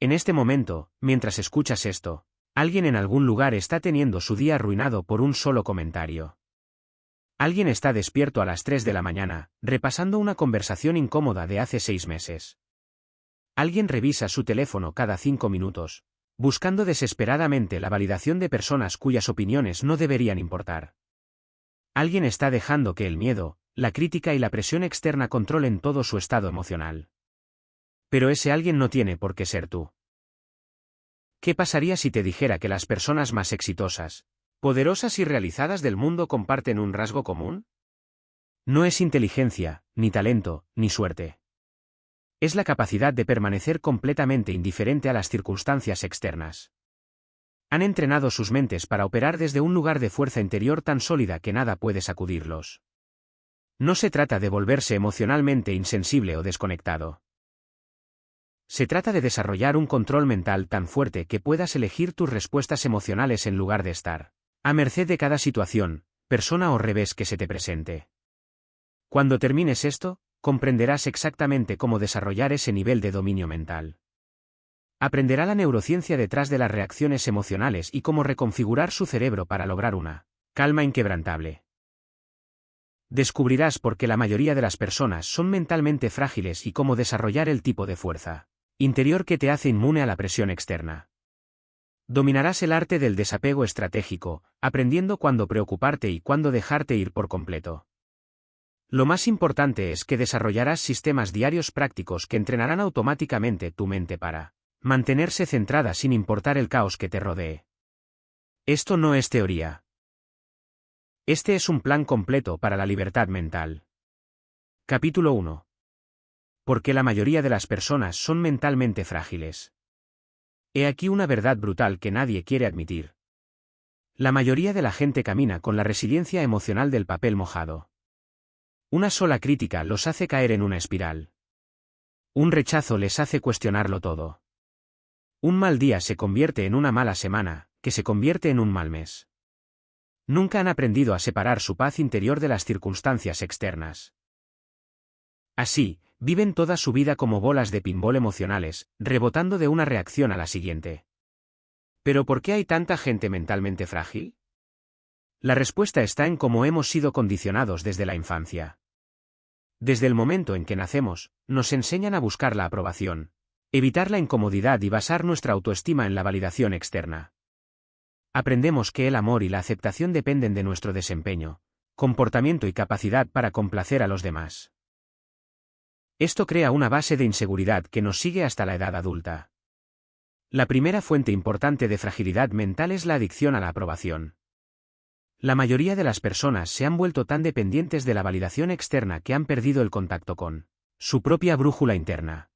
En este momento, mientras escuchas esto, alguien en algún lugar está teniendo su día arruinado por un solo comentario. Alguien está despierto a las 3 de la mañana, repasando una conversación incómoda de hace 6 meses. Alguien revisa su teléfono cada 5 minutos, buscando desesperadamente la validación de personas cuyas opiniones no deberían importar. Alguien está dejando que el miedo, la crítica y la presión externa controlen todo su estado emocional. Pero ese alguien no tiene por qué ser tú. ¿Qué pasaría si te dijera que las personas más exitosas, poderosas y realizadas del mundo comparten un rasgo común? No es inteligencia, ni talento, ni suerte. Es la capacidad de permanecer completamente indiferente a las circunstancias externas. Han entrenado sus mentes para operar desde un lugar de fuerza interior tan sólida que nada puede sacudirlos. No se trata de volverse emocionalmente insensible o desconectado. Se trata de desarrollar un control mental tan fuerte que puedas elegir tus respuestas emocionales en lugar de estar a merced de cada situación, persona o revés que se te presente. Cuando termines esto, comprenderás exactamente cómo desarrollar ese nivel de dominio mental. Aprenderá la neurociencia detrás de las reacciones emocionales y cómo reconfigurar su cerebro para lograr una calma inquebrantable. Descubrirás por qué la mayoría de las personas son mentalmente frágiles y cómo desarrollar el tipo de fuerza interior que te hace inmune a la presión externa. Dominarás el arte del desapego estratégico, aprendiendo cuándo preocuparte y cuándo dejarte ir por completo. Lo más importante es que desarrollarás sistemas diarios prácticos que entrenarán automáticamente tu mente para mantenerse centrada sin importar el caos que te rodee. Esto no es teoría. Este es un plan completo para la libertad mental. Capítulo 1. ¿Por qué la mayoría de las personas son mentalmente frágiles? He aquí una verdad brutal que nadie quiere admitir. La mayoría de la gente camina con la resiliencia emocional del papel mojado. Una sola crítica los hace caer en una espiral. Un rechazo les hace cuestionarlo todo. Un mal día se convierte en una mala semana, que se convierte en un mal mes. Nunca han aprendido a separar su paz interior de las circunstancias externas. Así, viven toda su vida como bolas de pinball emocionales, rebotando de una reacción a la siguiente. ¿Pero por qué hay tanta gente mentalmente frágil? La respuesta está en cómo hemos sido condicionados desde la infancia. Desde el momento en que nacemos, nos enseñan a buscar la aprobación, evitar la incomodidad y basar nuestra autoestima en la validación externa. Aprendemos que el amor y la aceptación dependen de nuestro desempeño, comportamiento y capacidad para complacer a los demás. Esto crea una base de inseguridad que nos sigue hasta la edad adulta. La primera fuente importante de fragilidad mental es la adicción a la aprobación. La mayoría de las personas se han vuelto tan dependientes de la validación externa que han perdido el contacto con su propia brújula interna.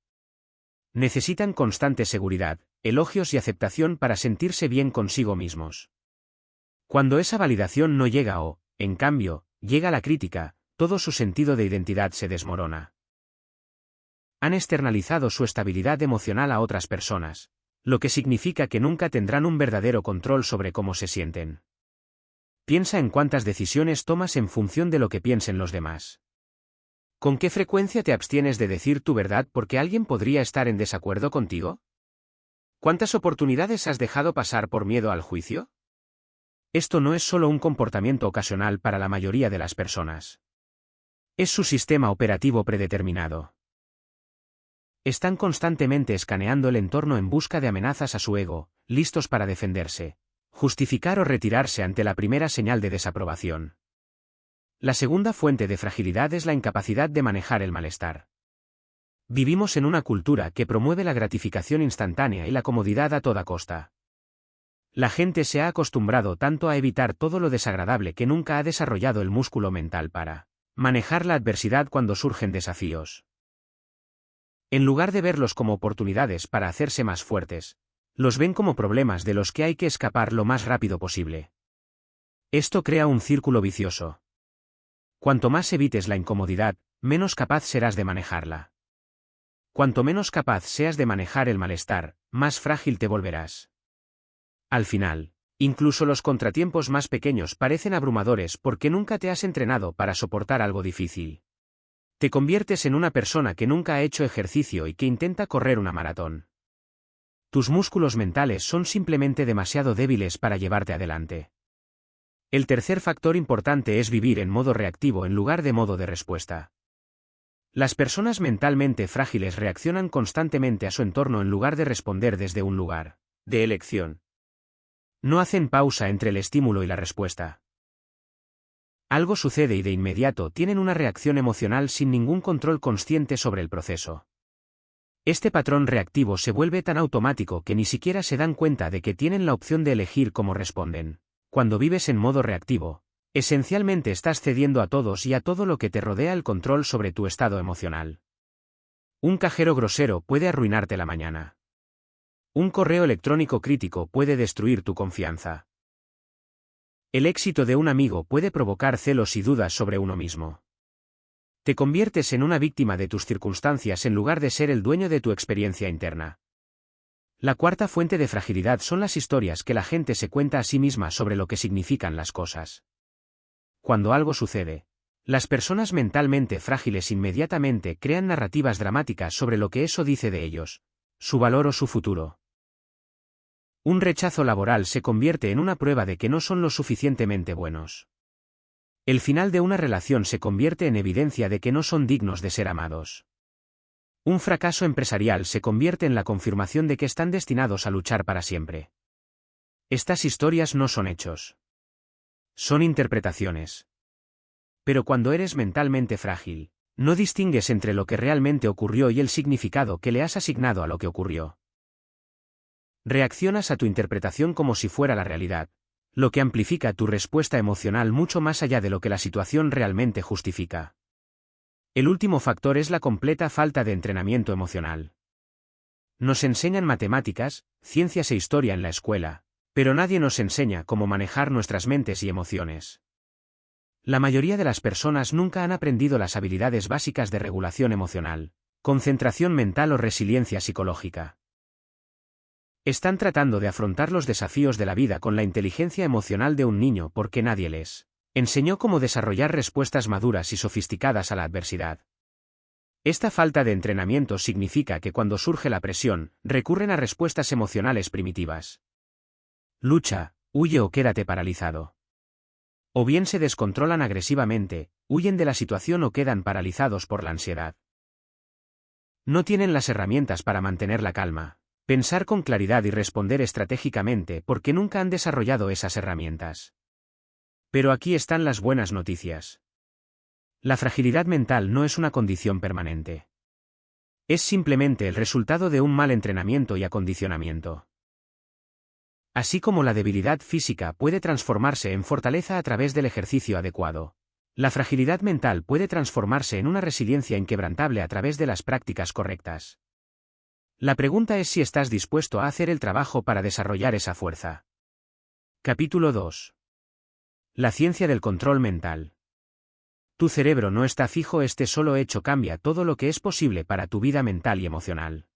Necesitan constante seguridad, elogios y aceptación para sentirse bien consigo mismos. Cuando esa validación no llega o, en cambio, llega la crítica, todo su sentido de identidad se desmorona. Han externalizado su estabilidad emocional a otras personas, lo que significa que nunca tendrán un verdadero control sobre cómo se sienten. Piensa en cuántas decisiones tomas en función de lo que piensen los demás. ¿Con qué frecuencia te abstienes de decir tu verdad porque alguien podría estar en desacuerdo contigo? ¿Cuántas oportunidades has dejado pasar por miedo al juicio? Esto no es solo un comportamiento ocasional para la mayoría de las personas. Es su sistema operativo predeterminado. Están constantemente escaneando el entorno en busca de amenazas a su ego, listos para defenderse, justificar o retirarse ante la primera señal de desaprobación. La segunda fuente de fragilidad es la incapacidad de manejar el malestar. Vivimos en una cultura que promueve la gratificación instantánea y la comodidad a toda costa. La gente se ha acostumbrado tanto a evitar todo lo desagradable que nunca ha desarrollado el músculo mental para manejar la adversidad cuando surgen desafíos. En lugar de verlos como oportunidades para hacerse más fuertes, los ven como problemas de los que hay que escapar lo más rápido posible. Esto crea un círculo vicioso. Cuanto más evites la incomodidad, menos capaz serás de manejarla. Cuanto menos capaz seas de manejar el malestar, más frágil te volverás. Al final, incluso los contratiempos más pequeños parecen abrumadores porque nunca te has entrenado para soportar algo difícil. Te conviertes en una persona que nunca ha hecho ejercicio y que intenta correr una maratón. Tus músculos mentales son simplemente demasiado débiles para llevarte adelante. El tercer factor importante es vivir en modo reactivo en lugar de modo de respuesta. Las personas mentalmente frágiles reaccionan constantemente a su entorno en lugar de responder desde un lugar de elección. No hacen pausa entre el estímulo y la respuesta. Algo sucede y de inmediato tienen una reacción emocional sin ningún control consciente sobre el proceso. Este patrón reactivo se vuelve tan automático que ni siquiera se dan cuenta de que tienen la opción de elegir cómo responden. Cuando vives en modo reactivo, esencialmente estás cediendo a todos y a todo lo que te rodea el control sobre tu estado emocional. Un cajero grosero puede arruinarte la mañana. Un correo electrónico crítico puede destruir tu confianza. El éxito de un amigo puede provocar celos y dudas sobre uno mismo. Te conviertes en una víctima de tus circunstancias en lugar de ser el dueño de tu experiencia interna. La cuarta fuente de fragilidad son las historias que la gente se cuenta a sí misma sobre lo que significan las cosas. Cuando algo sucede, las personas mentalmente frágiles inmediatamente crean narrativas dramáticas sobre lo que eso dice de ellos, su valor o su futuro. Un rechazo laboral se convierte en una prueba de que no son lo suficientemente buenos. El final de una relación se convierte en evidencia de que no son dignos de ser amados. Un fracaso empresarial se convierte en la confirmación de que están destinados a luchar para siempre. Estas historias no son hechos. Son interpretaciones. Pero cuando eres mentalmente frágil, no distingues entre lo que realmente ocurrió y el significado que le has asignado a lo que ocurrió. Reaccionas a tu interpretación como si fuera la realidad, lo que amplifica tu respuesta emocional mucho más allá de lo que la situación realmente justifica. El último factor es la completa falta de entrenamiento emocional. Nos enseñan matemáticas, ciencias e historia en la escuela, pero nadie nos enseña cómo manejar nuestras mentes y emociones. La mayoría de las personas nunca han aprendido las habilidades básicas de regulación emocional, concentración mental o resiliencia psicológica. Están tratando de afrontar los desafíos de la vida con la inteligencia emocional de un niño porque nadie les enseñó cómo desarrollar respuestas maduras y sofisticadas a la adversidad. Esta falta de entrenamiento significa que cuando surge la presión, recurren a respuestas emocionales primitivas. Lucha, huye o quédate paralizado. O bien se descontrolan agresivamente, huyen de la situación o quedan paralizados por la ansiedad. No tienen las herramientas para mantener la calma, pensar con claridad y responder estratégicamente porque nunca han desarrollado esas herramientas. Pero aquí están las buenas noticias. La fragilidad mental no es una condición permanente. Es simplemente el resultado de un mal entrenamiento y acondicionamiento. Así como la debilidad física puede transformarse en fortaleza a través del ejercicio adecuado, la fragilidad mental puede transformarse en una resiliencia inquebrantable a través de las prácticas correctas. La pregunta es si estás dispuesto a hacer el trabajo para desarrollar esa fuerza. Capítulo 2. La ciencia del control mental. Tu cerebro no está fijo, este solo hecho cambia todo lo que es posible para tu vida mental y emocional.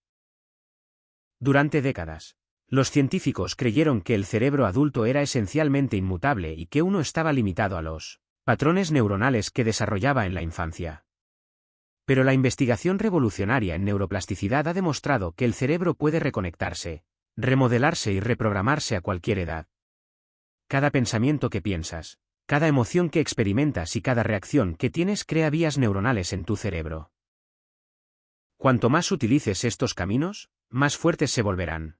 Durante décadas, los científicos creyeron que el cerebro adulto era esencialmente inmutable y que uno estaba limitado a los patrones neuronales que desarrollaba en la infancia. Pero la investigación revolucionaria en neuroplasticidad ha demostrado que el cerebro puede reconectarse, remodelarse y reprogramarse a cualquier edad. Cada pensamiento que piensas, cada emoción que experimentas y cada reacción que tienes crea vías neuronales en tu cerebro. Cuanto más utilices estos caminos, más fuertes se volverán.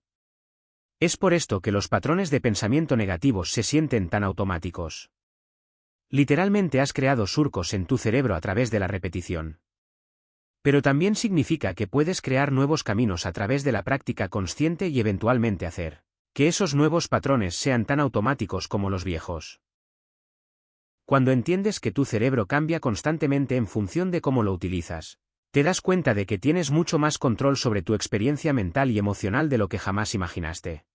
Es por esto que los patrones de pensamiento negativos se sienten tan automáticos. Literalmente has creado surcos en tu cerebro a través de la repetición. Pero también significa que puedes crear nuevos caminos a través de la práctica consciente y eventualmente hacer que esos nuevos patrones sean tan automáticos como los viejos. Cuando entiendes que tu cerebro cambia constantemente en función de cómo lo utilizas, te das cuenta de que tienes mucho más control sobre tu experiencia mental y emocional de lo que jamás imaginaste.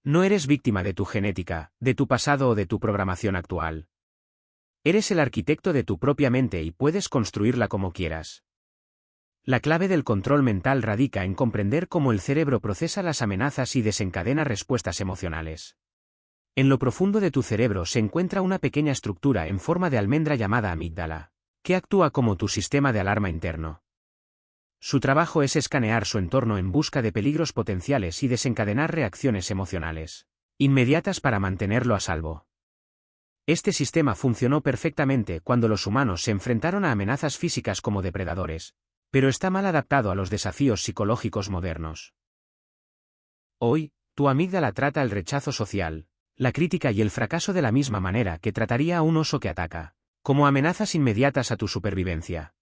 No eres víctima de tu genética, de tu pasado o de tu programación actual. Eres el arquitecto de tu propia mente y puedes construirla como quieras. La clave del control mental radica en comprender cómo el cerebro procesa las amenazas y desencadena respuestas emocionales. En lo profundo de tu cerebro se encuentra una pequeña estructura en forma de almendra llamada amígdala, que actúa como tu sistema de alarma interno. Su trabajo es escanear su entorno en busca de peligros potenciales y desencadenar reacciones emocionales inmediatas para mantenerlo a salvo. Este sistema funcionó perfectamente cuando los humanos se enfrentaron a amenazas físicas como depredadores, pero está mal adaptado a los desafíos psicológicos modernos. Hoy, tu amígdala trata el rechazo social, la crítica y el fracaso de la misma manera que trataría a un oso que ataca, como amenazas inmediatas a tu supervivencia.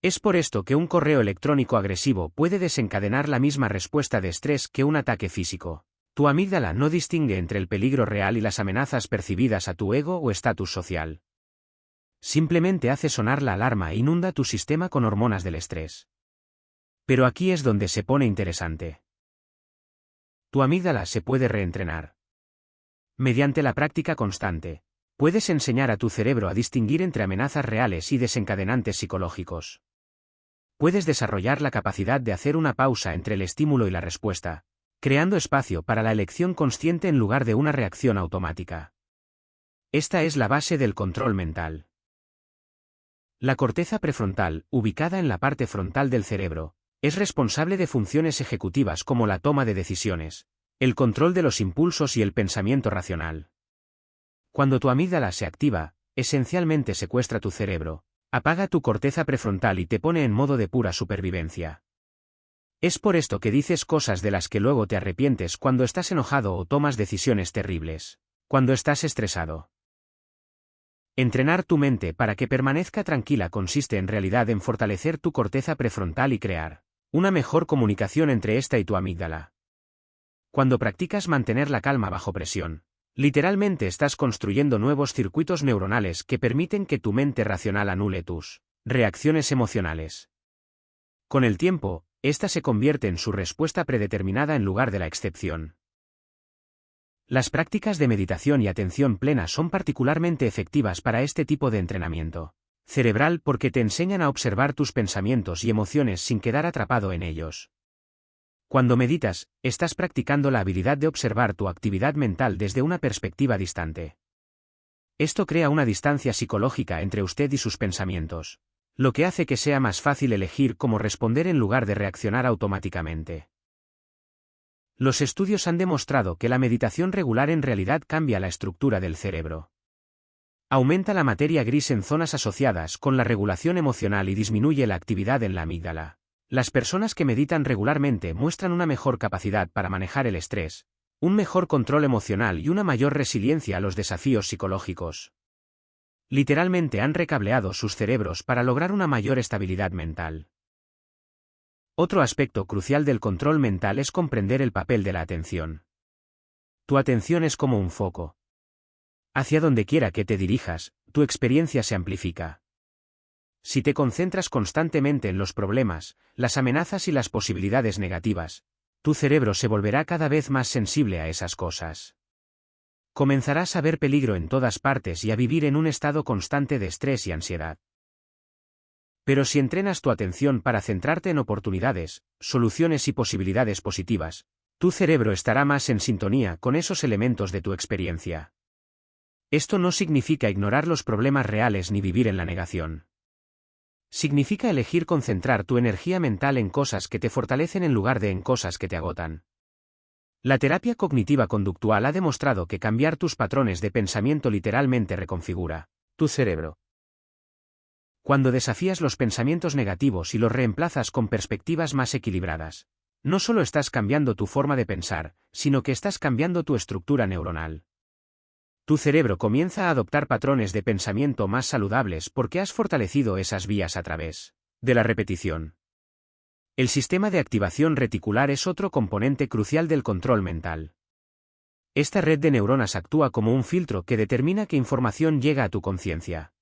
Es por esto que un correo electrónico agresivo puede desencadenar la misma respuesta de estrés que un ataque físico. Tu amígdala no distingue entre el peligro real y las amenazas percibidas a tu ego o estatus social. Simplemente hace sonar la alarma e inunda tu sistema con hormonas del estrés. Pero aquí es donde se pone interesante. Tu amígdala se puede reentrenar. Mediante la práctica constante, puedes enseñar a tu cerebro a distinguir entre amenazas reales y desencadenantes psicológicos. Puedes desarrollar la capacidad de hacer una pausa entre el estímulo y la respuesta, creando espacio para la elección consciente en lugar de una reacción automática. Esta es la base del control mental. La corteza prefrontal, ubicada en la parte frontal del cerebro, es responsable de funciones ejecutivas como la toma de decisiones, el control de los impulsos y el pensamiento racional. Cuando tu amígdala se activa, esencialmente secuestra tu cerebro, apaga tu corteza prefrontal y te pone en modo de pura supervivencia. Es por esto que dices cosas de las que luego te arrepientes cuando estás enojado o tomas decisiones terribles, cuando estás estresado. Entrenar tu mente para que permanezca tranquila consiste en realidad en fortalecer tu corteza prefrontal y crear una mejor comunicación entre esta y tu amígdala. Cuando practicas mantener la calma bajo presión, literalmente estás construyendo nuevos circuitos neuronales que permiten que tu mente racional anule tus reacciones emocionales. Con el tiempo, esta se convierte en su respuesta predeterminada en lugar de la excepción. Las prácticas de meditación y atención plena son particularmente efectivas para este tipo de entrenamiento cerebral porque te enseñan a observar tus pensamientos y emociones sin quedar atrapado en ellos. Cuando meditas, estás practicando la habilidad de observar tu actividad mental desde una perspectiva distante. Esto crea una distancia psicológica entre usted y sus pensamientos, lo que hace que sea más fácil elegir cómo responder en lugar de reaccionar automáticamente. Los estudios han demostrado que la meditación regular en realidad cambia la estructura del cerebro. Aumenta la materia gris en zonas asociadas con la regulación emocional y disminuye la actividad en la amígdala. Las personas que meditan regularmente muestran una mejor capacidad para manejar el estrés, un mejor control emocional y una mayor resiliencia a los desafíos psicológicos. Literalmente han recableado sus cerebros para lograr una mayor estabilidad mental. Otro aspecto crucial del control mental es comprender el papel de la atención. Tu atención es como un foco. Hacia donde quiera que te dirijas, tu experiencia se amplifica. Si te concentras constantemente en los problemas, las amenazas y las posibilidades negativas, tu cerebro se volverá cada vez más sensible a esas cosas. Comenzarás a ver peligro en todas partes y a vivir en un estado constante de estrés y ansiedad. Pero si entrenas tu atención para centrarte en oportunidades, soluciones y posibilidades positivas, tu cerebro estará más en sintonía con esos elementos de tu experiencia. Esto no significa ignorar los problemas reales ni vivir en la negación. Significa elegir concentrar tu energía mental en cosas que te fortalecen en lugar de en cosas que te agotan. La terapia cognitiva conductual ha demostrado que cambiar tus patrones de pensamiento literalmente reconfigura tu cerebro. Cuando desafías los pensamientos negativos y los reemplazas con perspectivas más equilibradas, no solo estás cambiando tu forma de pensar, sino que estás cambiando tu estructura neuronal. Tu cerebro comienza a adoptar patrones de pensamiento más saludables porque has fortalecido esas vías a través de la repetición. El sistema de activación reticular es otro componente crucial del control mental. Esta red de neuronas actúa como un filtro que determina qué información llega a tu conciencia.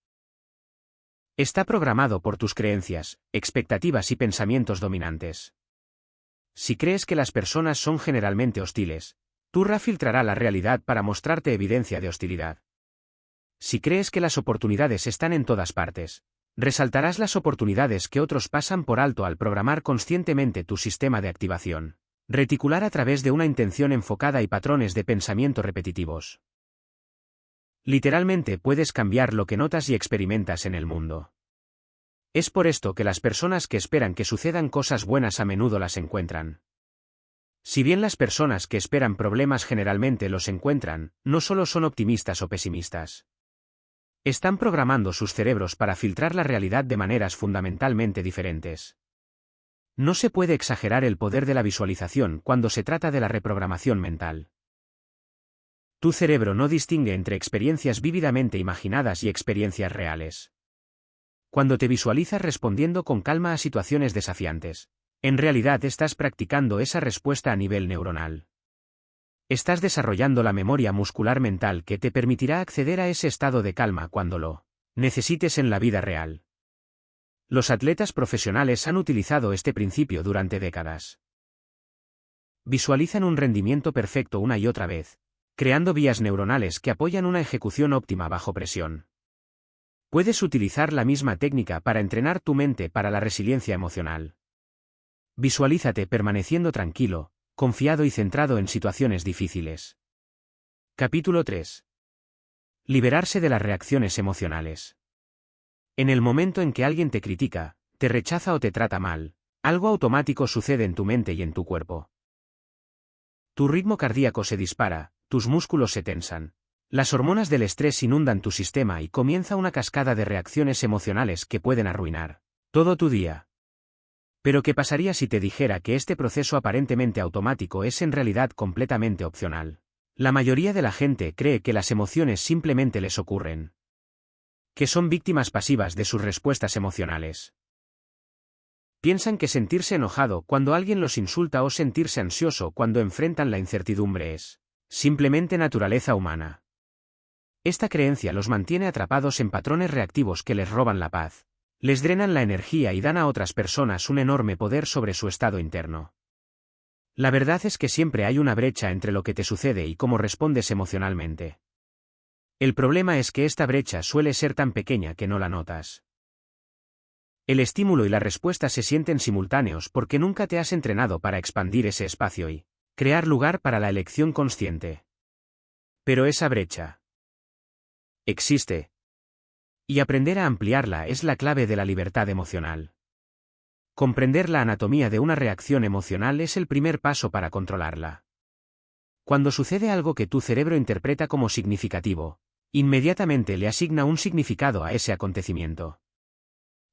Está programado por tus creencias, expectativas y pensamientos dominantes. Si crees que las personas son generalmente hostiles, tu RA filtrará la realidad para mostrarte evidencia de hostilidad. Si crees que las oportunidades están en todas partes, resaltarás las oportunidades que otros pasan por alto al programar conscientemente tu sistema de activación reticular a través de una intención enfocada y patrones de pensamiento repetitivos. Literalmente puedes cambiar lo que notas y experimentas en el mundo. Es por esto que las personas que esperan que sucedan cosas buenas a menudo las encuentran. Si bien las personas que esperan problemas generalmente los encuentran, no solo son optimistas o pesimistas. Están programando sus cerebros para filtrar la realidad de maneras fundamentalmente diferentes. No se puede exagerar el poder de la visualización cuando se trata de la reprogramación mental. Tu cerebro no distingue entre experiencias vívidamente imaginadas y experiencias reales. Cuando te visualizas respondiendo con calma a situaciones desafiantes, en realidad estás practicando esa respuesta a nivel neuronal. Estás desarrollando la memoria muscular mental que te permitirá acceder a ese estado de calma cuando lo necesites en la vida real. Los atletas profesionales han utilizado este principio durante décadas. Visualizan un rendimiento perfecto una y otra vez, creando vías neuronales que apoyan una ejecución óptima bajo presión. Puedes utilizar la misma técnica para entrenar tu mente para la resiliencia emocional. Visualízate permaneciendo tranquilo, confiado y centrado en situaciones difíciles. Capítulo 3. Liberarse de las reacciones emocionales. En el momento en que alguien te critica, te rechaza o te trata mal, algo automático sucede en tu mente y en tu cuerpo. Tu ritmo cardíaco se dispara, tus músculos se tensan. Las hormonas del estrés inundan tu sistema y comienza una cascada de reacciones emocionales que pueden arruinar todo tu día. Pero ¿qué pasaría si te dijera que este proceso aparentemente automático es en realidad completamente opcional? La mayoría de la gente cree que las emociones simplemente les ocurren. Que son víctimas pasivas de sus respuestas emocionales. Piensan que sentirse enojado cuando alguien los insulta o sentirse ansioso cuando enfrentan la incertidumbre es simplemente naturaleza humana. Esta creencia los mantiene atrapados en patrones reactivos que les roban la paz, les drenan la energía y dan a otras personas un enorme poder sobre su estado interno. La verdad es que siempre hay una brecha entre lo que te sucede y cómo respondes emocionalmente. El problema es que esta brecha suele ser tan pequeña que no la notas. El estímulo y la respuesta se sienten simultáneos porque nunca te has entrenado para expandir ese espacio y crear lugar para la elección consciente. Pero esa brecha existe. Y aprender a ampliarla es la clave de la libertad emocional. Comprender la anatomía de una reacción emocional es el primer paso para controlarla. Cuando sucede algo que tu cerebro interpreta como significativo, inmediatamente le asigna un significado a ese acontecimiento.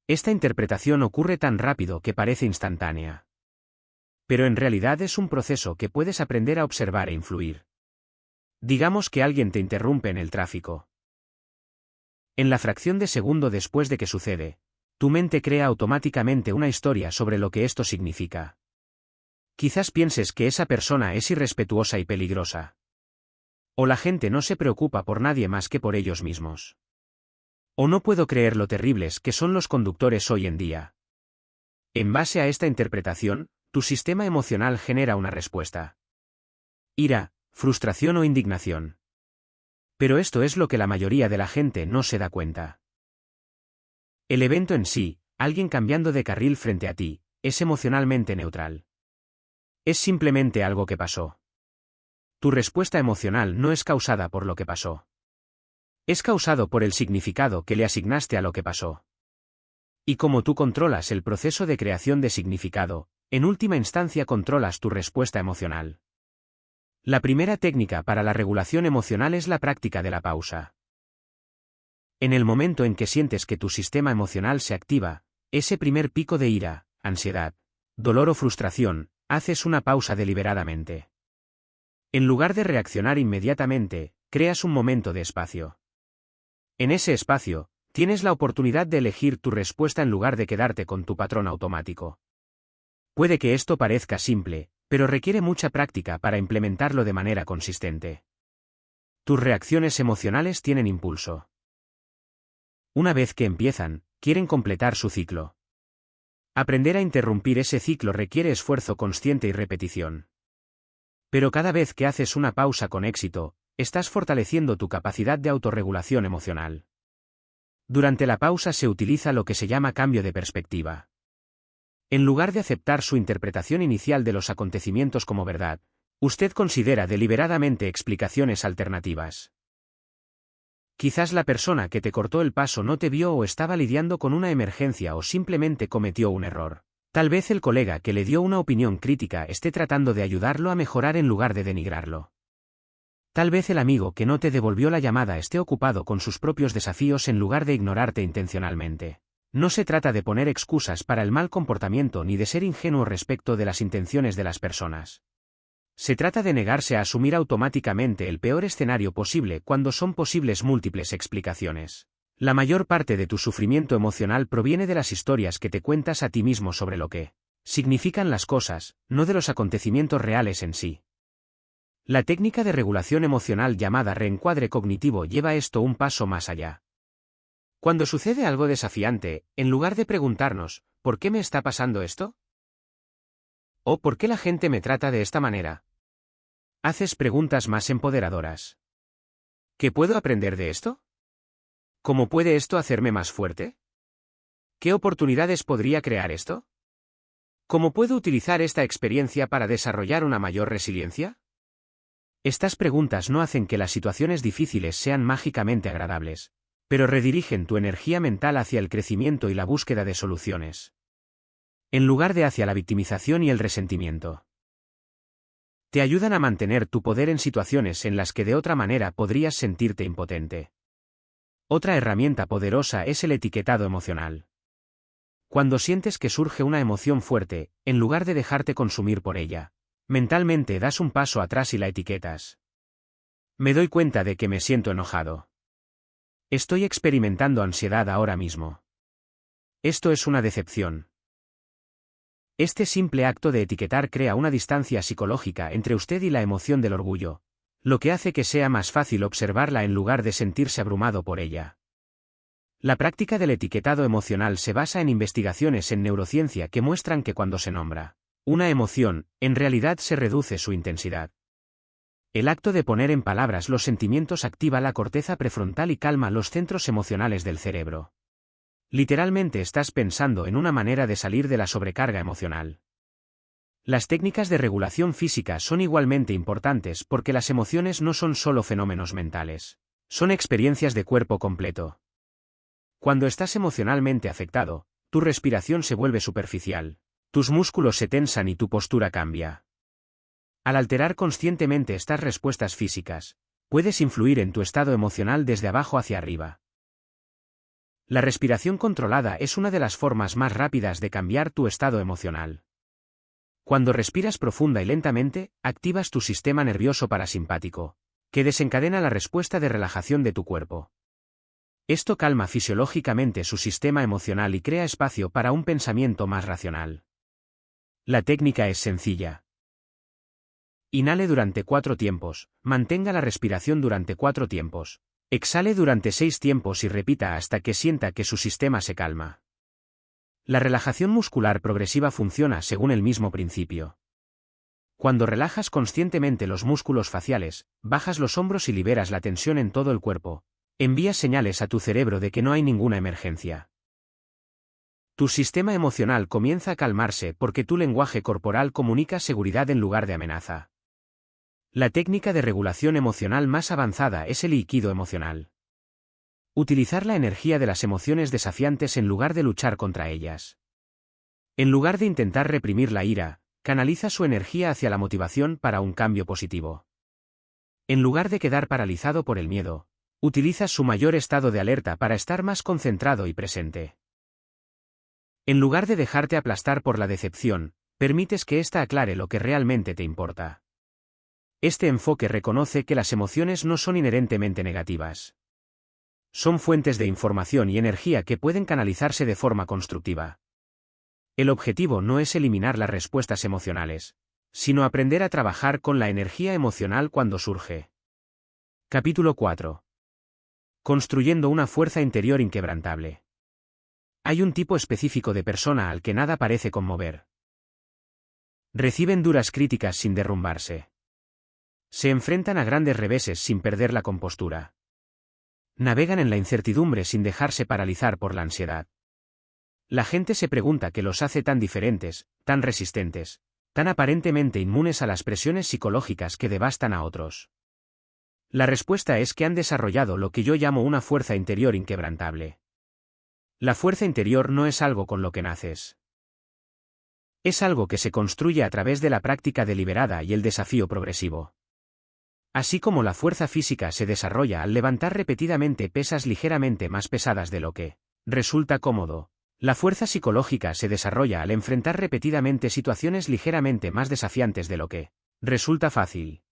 Esta interpretación ocurre tan rápido que parece instantánea. Pero en realidad es un proceso que puedes aprender a observar e influir. Digamos que alguien te interrumpe en el tráfico. En la fracción de segundo después de que sucede, tu mente crea automáticamente una historia sobre lo que esto significa. Quizás pienses que esa persona es irrespetuosa y peligrosa. O la gente no se preocupa por nadie más que por ellos mismos. O no puedo creer lo terribles que son los conductores hoy en día. En base a esta interpretación, tu sistema emocional genera una respuesta. Ira, frustración o indignación. Pero esto es lo que la mayoría de la gente no se da cuenta. El evento en sí, alguien cambiando de carril frente a ti, es emocionalmente neutral. Es simplemente algo que pasó. Tu respuesta emocional no es causada por lo que pasó. Es causado por el significado que le asignaste a lo que pasó. Y como tú controlas el proceso de creación de significado, en última instancia controlas tu respuesta emocional. La primera técnica para la regulación emocional es la práctica de la pausa. En el momento en que sientes que tu sistema emocional se activa, ese primer pico de ira, ansiedad, dolor o frustración, haces una pausa deliberadamente. En lugar de reaccionar inmediatamente, creas un momento de espacio. En ese espacio, tienes la oportunidad de elegir tu respuesta en lugar de quedarte con tu patrón automático. Puede que esto parezca simple, pero requiere mucha práctica para implementarlo de manera consistente. Tus reacciones emocionales tienen impulso. Una vez que empiezan, quieren completar su ciclo. Aprender a interrumpir ese ciclo requiere esfuerzo consciente y repetición. Pero cada vez que haces una pausa con éxito, estás fortaleciendo tu capacidad de autorregulación emocional. Durante la pausa se utiliza lo que se llama cambio de perspectiva. En lugar de aceptar su interpretación inicial de los acontecimientos como verdad, usted considera deliberadamente explicaciones alternativas. Quizás la persona que te cortó el paso no te vio o estaba lidiando con una emergencia o simplemente cometió un error. Tal vez el colega que le dio una opinión crítica esté tratando de ayudarlo a mejorar en lugar de denigrarlo. Tal vez el amigo que no te devolvió la llamada esté ocupado con sus propios desafíos en lugar de ignorarte intencionalmente. No se trata de poner excusas para el mal comportamiento ni de ser ingenuo respecto de las intenciones de las personas. Se trata de negarse a asumir automáticamente el peor escenario posible cuando son posibles múltiples explicaciones. La mayor parte de tu sufrimiento emocional proviene de las historias que te cuentas a ti mismo sobre lo que significan las cosas, no de los acontecimientos reales en sí. La técnica de regulación emocional llamada reencuadre cognitivo lleva esto un paso más allá. Cuando sucede algo desafiante, en lugar de preguntarnos, ¿por qué me está pasando esto? ¿O por qué la gente me trata de esta manera? Haces preguntas más empoderadoras. ¿Qué puedo aprender de esto? ¿Cómo puede esto hacerme más fuerte? ¿Qué oportunidades podría crear esto? ¿Cómo puedo utilizar esta experiencia para desarrollar una mayor resiliencia? Estas preguntas no hacen que las situaciones difíciles sean mágicamente agradables, pero redirigen tu energía mental hacia el crecimiento y la búsqueda de soluciones, en lugar de hacia la victimización y el resentimiento. Te ayudan a mantener tu poder en situaciones en las que de otra manera podrías sentirte impotente. Otra herramienta poderosa es el etiquetado emocional. Cuando sientes que surge una emoción fuerte, en lugar de dejarte consumir por ella, mentalmente das un paso atrás y la etiquetas. Me doy cuenta de que me siento enojado. Estoy experimentando ansiedad ahora mismo. Esto es una decepción. Este simple acto de etiquetar crea una distancia psicológica entre usted y la emoción del orgullo, lo que hace que sea más fácil observarla en lugar de sentirse abrumado por ella. La práctica del etiquetado emocional se basa en investigaciones en neurociencia que muestran que cuando se nombra una emoción, en realidad se reduce su intensidad. El acto de poner en palabras los sentimientos activa la corteza prefrontal y calma los centros emocionales del cerebro. Literalmente estás pensando en una manera de salir de la sobrecarga emocional. Las técnicas de regulación física son igualmente importantes porque las emociones no son solo fenómenos mentales. Son experiencias de cuerpo completo. Cuando estás emocionalmente afectado, tu respiración se vuelve superficial, tus músculos se tensan y tu postura cambia. Al alterar conscientemente estas respuestas físicas, puedes influir en tu estado emocional desde abajo hacia arriba. La respiración controlada es una de las formas más rápidas de cambiar tu estado emocional. Cuando respiras profunda y lentamente, activas tu sistema nervioso parasimpático, que desencadena la respuesta de relajación de tu cuerpo. Esto calma fisiológicamente su sistema emocional y crea espacio para un pensamiento más racional. La técnica es sencilla. Inhale durante 4 tiempos, mantenga la respiración durante 4 tiempos. Exhale durante 6 tiempos y repita hasta que sienta que su sistema se calma. La relajación muscular progresiva funciona según el mismo principio. Cuando relajas conscientemente los músculos faciales, bajas los hombros y liberas la tensión en todo el cuerpo, envías señales a tu cerebro de que no hay ninguna emergencia. Tu sistema emocional comienza a calmarse porque tu lenguaje corporal comunica seguridad en lugar de amenaza. La técnica de regulación emocional más avanzada es el Aikido emocional. Utilizar la energía de las emociones desafiantes en lugar de luchar contra ellas. En lugar de intentar reprimir la ira, canaliza su energía hacia la motivación para un cambio positivo. En lugar de quedar paralizado por el miedo, utiliza su mayor estado de alerta para estar más concentrado y presente. En lugar de dejarte aplastar por la decepción, permites que ésta aclare lo que realmente te importa. Este enfoque reconoce que las emociones no son inherentemente negativas. Son fuentes de información y energía que pueden canalizarse de forma constructiva. El objetivo no es eliminar las respuestas emocionales, sino aprender a trabajar con la energía emocional cuando surge. Capítulo 4. Construyendo una fuerza interior inquebrantable. Hay un tipo específico de persona al que nada parece conmover. Reciben duras críticas sin derrumbarse. Se enfrentan a grandes reveses sin perder la compostura. Navegan en la incertidumbre sin dejarse paralizar por la ansiedad. La gente se pregunta qué los hace tan diferentes, tan resistentes, tan aparentemente inmunes a las presiones psicológicas que devastan a otros. La respuesta es que han desarrollado lo que yo llamo una fuerza interior inquebrantable. La fuerza interior no es algo con lo que naces. Es algo que se construye a través de la práctica deliberada y el desafío progresivo. Así como la fuerza física se desarrolla al levantar repetidamente pesas ligeramente más pesadas de lo que resulta cómodo, la fuerza psicológica se desarrolla al enfrentar repetidamente situaciones ligeramente más desafiantes de lo que resulta fácil.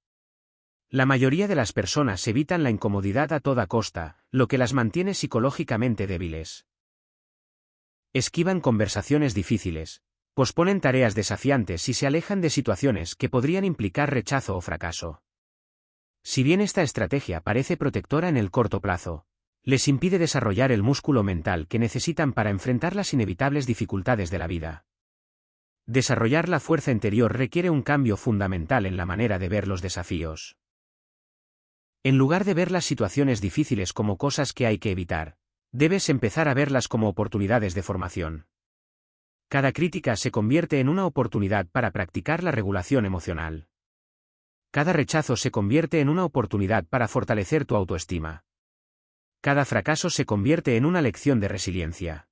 La mayoría de las personas evitan la incomodidad a toda costa, lo que las mantiene psicológicamente débiles. Esquivan conversaciones difíciles, posponen tareas desafiantes y se alejan de situaciones que podrían implicar rechazo o fracaso. Si bien esta estrategia parece protectora en el corto plazo, les impide desarrollar el músculo mental que necesitan para enfrentar las inevitables dificultades de la vida. Desarrollar la fuerza interior requiere un cambio fundamental en la manera de ver los desafíos. En lugar de ver las situaciones difíciles como cosas que hay que evitar, debes empezar a verlas como oportunidades de formación. Cada crítica se convierte en una oportunidad para practicar la regulación emocional. Cada rechazo se convierte en una oportunidad para fortalecer tu autoestima. Cada fracaso se convierte en una lección de resiliencia.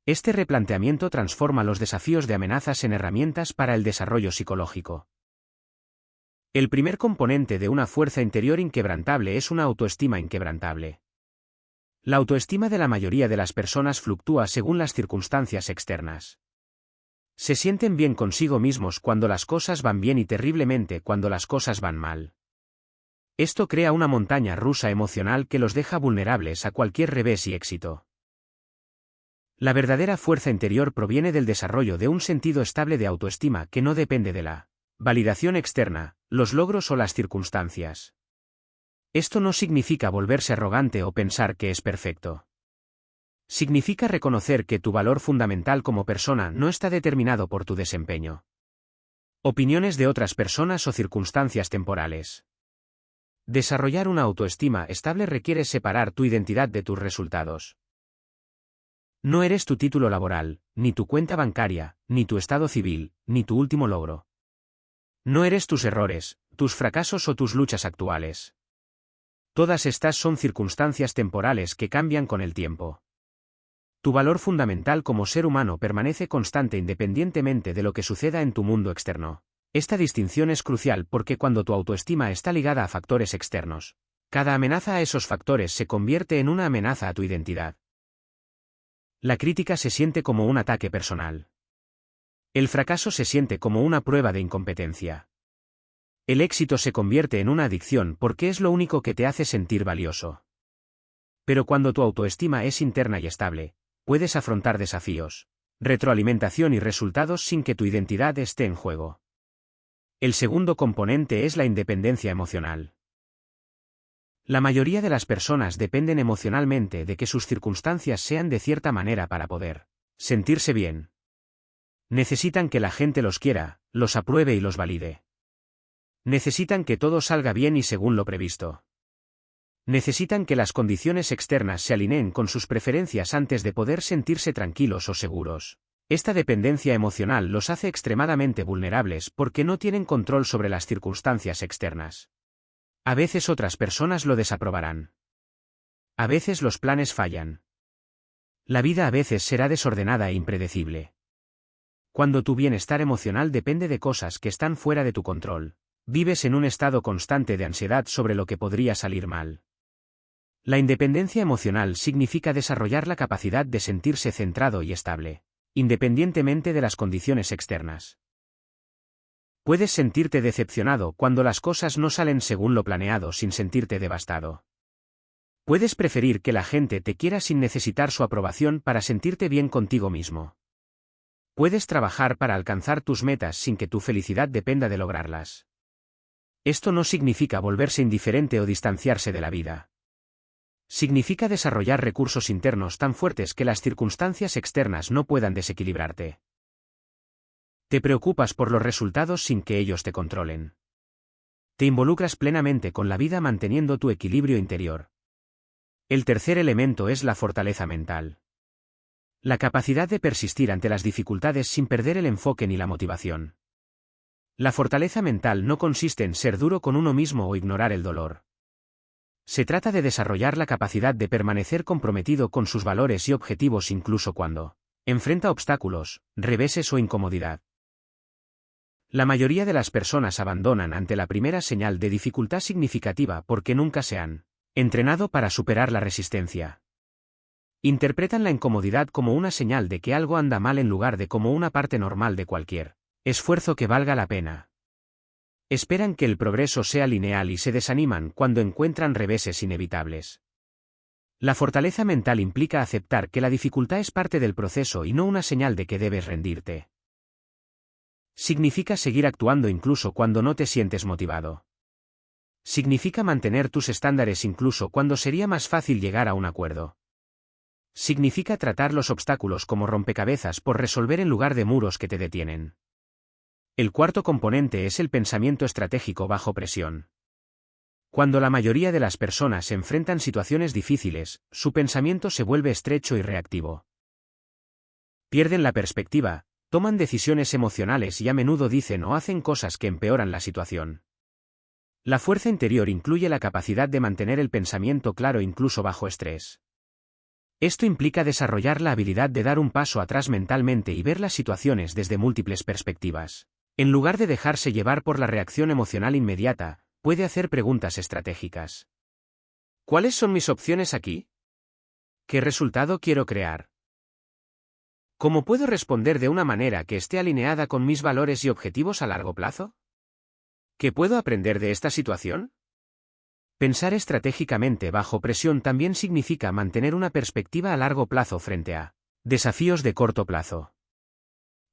Este replanteamiento transforma los desafíos de amenazas en herramientas para el desarrollo psicológico. El primer componente de una fuerza interior inquebrantable es una autoestima inquebrantable. La autoestima de la mayoría de las personas fluctúa según las circunstancias externas. Se sienten bien consigo mismos cuando las cosas van bien y terriblemente cuando las cosas van mal. Esto crea una montaña rusa emocional que los deja vulnerables a cualquier revés y éxito. La verdadera fuerza interior proviene del desarrollo de un sentido estable de autoestima que no depende de la validación externa, los logros o las circunstancias. Esto no significa volverse arrogante o pensar que es perfecto. Significa reconocer que tu valor fundamental como persona no está determinado por tu desempeño, opiniones de otras personas o circunstancias temporales. Desarrollar una autoestima estable requiere separar tu identidad de tus resultados. No eres tu título laboral, ni tu cuenta bancaria, ni tu estado civil, ni tu último logro. No eres tus errores, tus fracasos o tus luchas actuales. Todas estas son circunstancias temporales que cambian con el tiempo. Tu valor fundamental como ser humano permanece constante independientemente de lo que suceda en tu mundo externo. Esta distinción es crucial porque cuando tu autoestima está ligada a factores externos, cada amenaza a esos factores se convierte en una amenaza a tu identidad. La crítica se siente como un ataque personal. El fracaso se siente como una prueba de incompetencia. El éxito se convierte en una adicción porque es lo único que te hace sentir valioso. Pero cuando tu autoestima es interna y estable, puedes afrontar desafíos, retroalimentación y resultados sin que tu identidad esté en juego. El segundo componente es la independencia emocional. La mayoría de las personas dependen emocionalmente de que sus circunstancias sean de cierta manera para poder sentirse bien. Necesitan que la gente los quiera, los apruebe y los valide. Necesitan que todo salga bien y según lo previsto. Necesitan que las condiciones externas se alineen con sus preferencias antes de poder sentirse tranquilos o seguros. Esta dependencia emocional los hace extremadamente vulnerables porque no tienen control sobre las circunstancias externas. A veces otras personas lo desaprobarán. A veces los planes fallan. La vida a veces será desordenada e impredecible. Cuando tu bienestar emocional depende de cosas que están fuera de tu control, vives en un estado constante de ansiedad sobre lo que podría salir mal. La independencia emocional significa desarrollar la capacidad de sentirse centrado y estable, independientemente de las condiciones externas. Puedes sentirte decepcionado cuando las cosas no salen según lo planeado sin sentirte devastado. Puedes preferir que la gente te quiera sin necesitar su aprobación para sentirte bien contigo mismo. Puedes trabajar para alcanzar tus metas sin que tu felicidad dependa de lograrlas. Esto no significa volverse indiferente o distanciarse de la vida. Significa desarrollar recursos internos tan fuertes que las circunstancias externas no puedan desequilibrarte. Te preocupas por los resultados sin que ellos te controlen. Te involucras plenamente con la vida manteniendo tu equilibrio interior. El tercer elemento es la fortaleza mental. La capacidad de persistir ante las dificultades sin perder el enfoque ni la motivación. La fortaleza mental no consiste en ser duro con uno mismo o ignorar el dolor. Se trata de desarrollar la capacidad de permanecer comprometido con sus valores y objetivos incluso cuando enfrenta obstáculos, reveses o incomodidad. La mayoría de las personas abandonan ante la primera señal de dificultad significativa porque nunca se han entrenado para superar la resistencia. Interpretan la incomodidad como una señal de que algo anda mal en lugar de como una parte normal de cualquier esfuerzo que valga la pena. Esperan que el progreso sea lineal y se desaniman cuando encuentran reveses inevitables. La fortaleza mental implica aceptar que la dificultad es parte del proceso y no una señal de que debes rendirte. Significa seguir actuando incluso cuando no te sientes motivado. Significa mantener tus estándares incluso cuando sería más fácil llegar a un acuerdo. Significa tratar los obstáculos como rompecabezas por resolver en lugar de muros que te detienen. El cuarto componente es el pensamiento estratégico bajo presión. Cuando la mayoría de las personas se enfrentan situaciones difíciles, su pensamiento se vuelve estrecho y reactivo. Pierden la perspectiva, toman decisiones emocionales y a menudo dicen o hacen cosas que empeoran la situación. La fuerza interior incluye la capacidad de mantener el pensamiento claro incluso bajo estrés. Esto implica desarrollar la habilidad de dar un paso atrás mentalmente y ver las situaciones desde múltiples perspectivas. En lugar de dejarse llevar por la reacción emocional inmediata, puede hacer preguntas estratégicas. ¿Cuáles son mis opciones aquí? ¿Qué resultado quiero crear? ¿Cómo puedo responder de una manera que esté alineada con mis valores y objetivos a largo plazo? ¿Qué puedo aprender de esta situación? Pensar estratégicamente bajo presión también significa mantener una perspectiva a largo plazo frente a desafíos de corto plazo.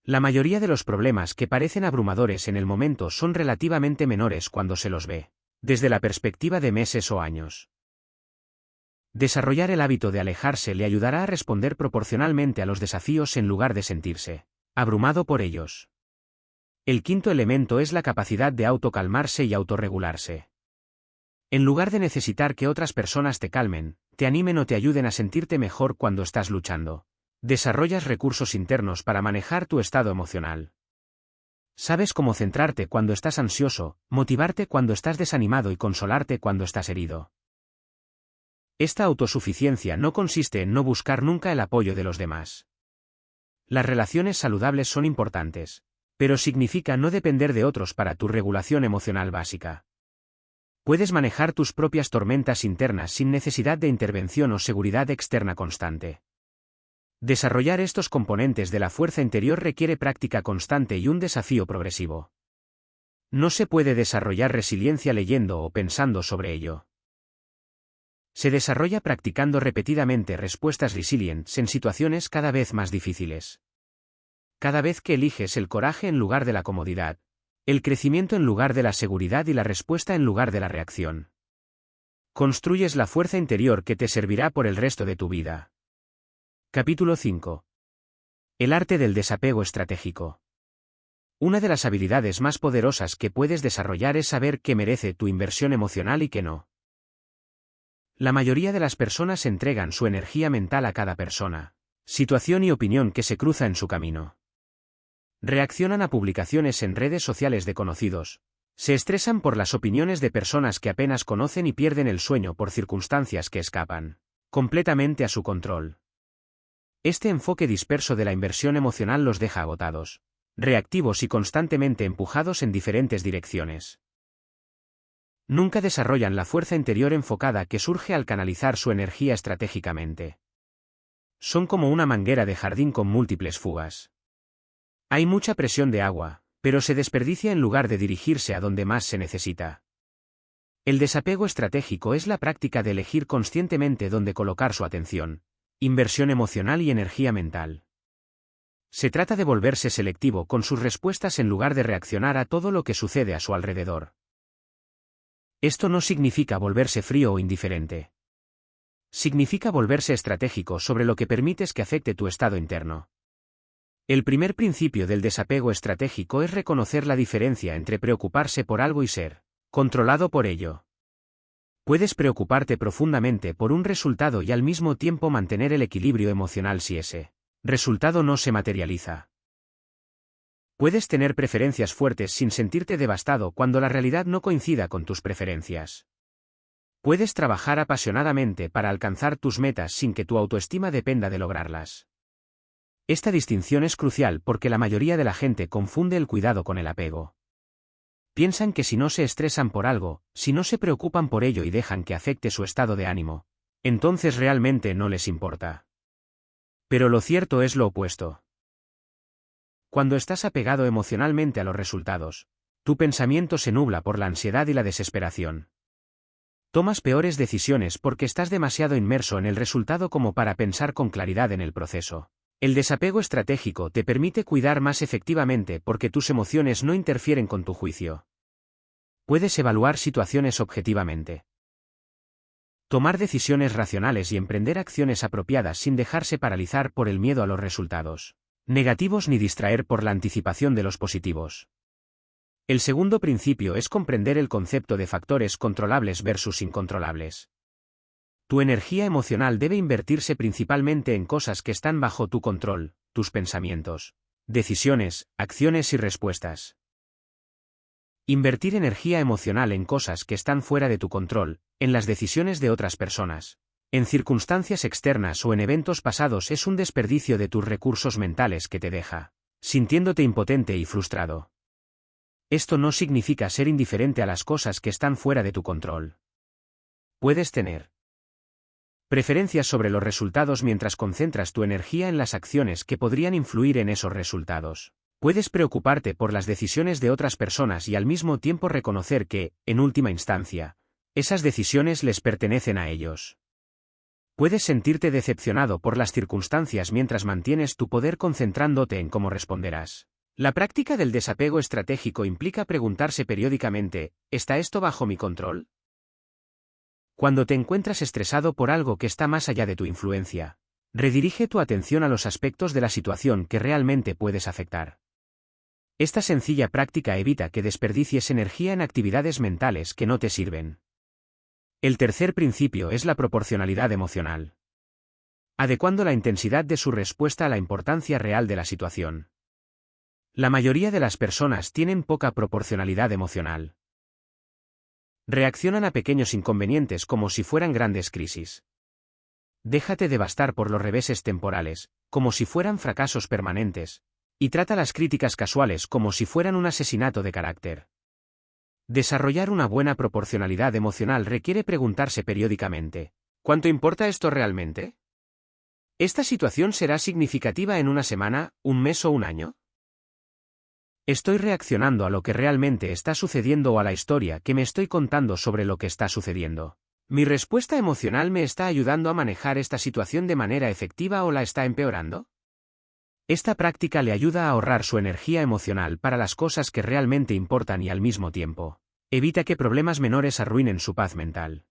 La mayoría de los problemas que parecen abrumadores en el momento son relativamente menores cuando se los ve desde la perspectiva de meses o años. Desarrollar el hábito de alejarse le ayudará a responder proporcionalmente a los desafíos en lugar de sentirse abrumado por ellos. El quinto elemento es la capacidad de autocalmarse y autorregularse. En lugar de necesitar que otras personas te calmen, te animen o te ayuden a sentirte mejor cuando estás luchando, desarrollas recursos internos para manejar tu estado emocional. Sabes cómo centrarte cuando estás ansioso, motivarte cuando estás desanimado y consolarte cuando estás herido. Esta autosuficiencia no consiste en no buscar nunca el apoyo de los demás. Las relaciones saludables son importantes, pero significa no depender de otros para tu regulación emocional básica. Puedes manejar tus propias tormentas internas sin necesidad de intervención o seguridad externa constante. Desarrollar estos componentes de la fuerza interior requiere práctica constante y un desafío progresivo. No se puede desarrollar resiliencia leyendo o pensando sobre ello. Se desarrolla practicando repetidamente respuestas resilientes en situaciones cada vez más difíciles. Cada vez que eliges el coraje en lugar de la comodidad, el crecimiento en lugar de la seguridad y la respuesta en lugar de la reacción, construyes la fuerza interior que te servirá por el resto de tu vida. Capítulo 5. El arte del desapego estratégico. Una de las habilidades más poderosas que puedes desarrollar es saber qué merece tu inversión emocional y qué no. La mayoría de las personas entregan su energía mental a cada persona, situación y opinión que se cruza en su camino. Reaccionan a publicaciones en redes sociales de conocidos, se estresan por las opiniones de personas que apenas conocen y pierden el sueño por circunstancias que escapan completamente a su control. Este enfoque disperso de la inversión emocional los deja agotados, reactivos y constantemente empujados en diferentes direcciones. Nunca desarrollan la fuerza interior enfocada que surge al canalizar su energía estratégicamente. Son como una manguera de jardín con múltiples fugas. Hay mucha presión de agua, pero se desperdicia en lugar de dirigirse a donde más se necesita. El desapego estratégico es la práctica de elegir conscientemente dónde colocar su atención, inversión emocional y energía mental. Se trata de volverse selectivo con sus respuestas en lugar de reaccionar a todo lo que sucede a su alrededor. Esto no significa volverse frío o indiferente. Significa volverse estratégico sobre lo que permites que afecte tu estado interno. El primer principio del desapego estratégico es reconocer la diferencia entre preocuparse por algo y ser controlado por ello. Puedes preocuparte profundamente por un resultado y al mismo tiempo mantener el equilibrio emocional si ese resultado no se materializa. Puedes tener preferencias fuertes sin sentirte devastado cuando la realidad no coincida con tus preferencias. Puedes trabajar apasionadamente para alcanzar tus metas sin que tu autoestima dependa de lograrlas. Esta distinción es crucial porque la mayoría de la gente confunde el cuidado con el apego. Piensan que si no se estresan por algo, si no se preocupan por ello y dejan que afecte su estado de ánimo, entonces realmente no les importa. Pero lo cierto es lo opuesto. Cuando estás apegado emocionalmente a los resultados, tu pensamiento se nubla por la ansiedad y la desesperación. Tomas peores decisiones porque estás demasiado inmerso en el resultado como para pensar con claridad en el proceso. El desapego estratégico te permite cuidar más efectivamente porque tus emociones no interfieren con tu juicio. Puedes evaluar situaciones objetivamente. Tomar decisiones racionales y emprender acciones apropiadas sin dejarse paralizar por el miedo a los resultados negativos ni distraer por la anticipación de los positivos. El segundo principio es comprender el concepto de factores controlables versus incontrolables. Tu energía emocional debe invertirse principalmente en cosas que están bajo tu control, tus pensamientos, decisiones, acciones y respuestas. Invertir energía emocional en cosas que están fuera de tu control, en las decisiones de otras personas, en circunstancias externas o en eventos pasados es un desperdicio de tus recursos mentales que te deja sintiéndote impotente y frustrado. Esto no significa ser indiferente a las cosas que están fuera de tu control. Puedes tener preferencias sobre los resultados mientras concentras tu energía en las acciones que podrían influir en esos resultados. Puedes preocuparte por las decisiones de otras personas y al mismo tiempo reconocer que, en última instancia, esas decisiones les pertenecen a ellos. Puedes sentirte decepcionado por las circunstancias mientras mantienes tu poder concentrándote en cómo responderás. La práctica del desapego estratégico implica preguntarse periódicamente, ¿está esto bajo mi control? Cuando te encuentras estresado por algo que está más allá de tu influencia, redirige tu atención a los aspectos de la situación que realmente puedes afectar. Esta sencilla práctica evita que desperdicies energía en actividades mentales que no te sirven. El tercer principio es la proporcionalidad emocional. Adecuando la intensidad de su respuesta a la importancia real de la situación. La mayoría de las personas tienen poca proporcionalidad emocional. Reaccionan a pequeños inconvenientes como si fueran grandes crisis. Déjate devastar por los reveses temporales, como si fueran fracasos permanentes, y trata las críticas casuales como si fueran un asesinato de carácter. Desarrollar una buena proporcionalidad emocional requiere preguntarse periódicamente, ¿cuánto importa esto realmente? ¿Esta situación será significativa en una semana, un mes o un año? ¿Estoy reaccionando a lo que realmente está sucediendo o a la historia que me estoy contando sobre lo que está sucediendo? ¿Mi respuesta emocional me está ayudando a manejar esta situación de manera efectiva o la está empeorando? Esta práctica le ayuda a ahorrar su energía emocional para las cosas que realmente importan y al mismo tiempo, evita que problemas menores arruinen su paz mental.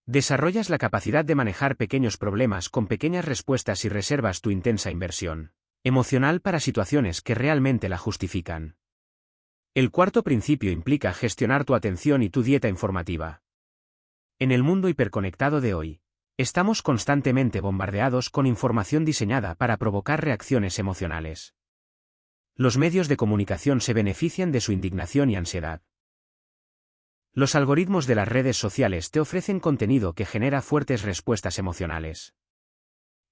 Desarrollas la capacidad de manejar pequeños problemas con pequeñas respuestas y reservas tu intensa inversión emocional para situaciones que realmente la justifican. El cuarto principio implica gestionar tu atención y tu dieta informativa. En el mundo hiperconectado de hoy, estamos constantemente bombardeados con información diseñada para provocar reacciones emocionales. Los medios de comunicación se benefician de su indignación y ansiedad. Los algoritmos de las redes sociales te ofrecen contenido que genera fuertes respuestas emocionales.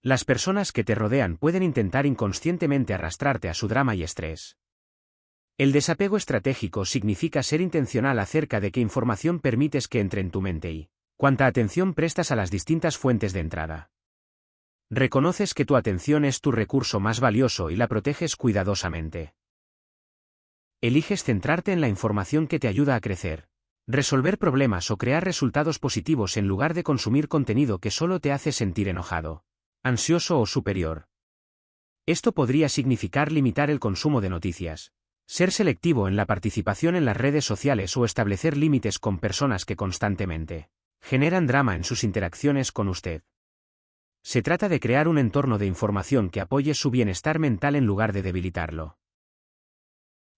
Las personas que te rodean pueden intentar inconscientemente arrastrarte a su drama y estrés. El desapego estratégico significa ser intencional acerca de qué información permites que entre en tu mente y cuánta atención prestas a las distintas fuentes de entrada. Reconoces que tu atención es tu recurso más valioso y la proteges cuidadosamente. Eliges centrarte en la información que te ayuda a crecer, resolver problemas o crear resultados positivos en lugar de consumir contenido que solo te hace sentir enojado, ansioso o superior. Esto podría significar limitar el consumo de noticias, ser selectivo en la participación en las redes sociales o establecer límites con personas que constantemente generan drama en sus interacciones con usted. Se trata de crear un entorno de información que apoye su bienestar mental en lugar de debilitarlo.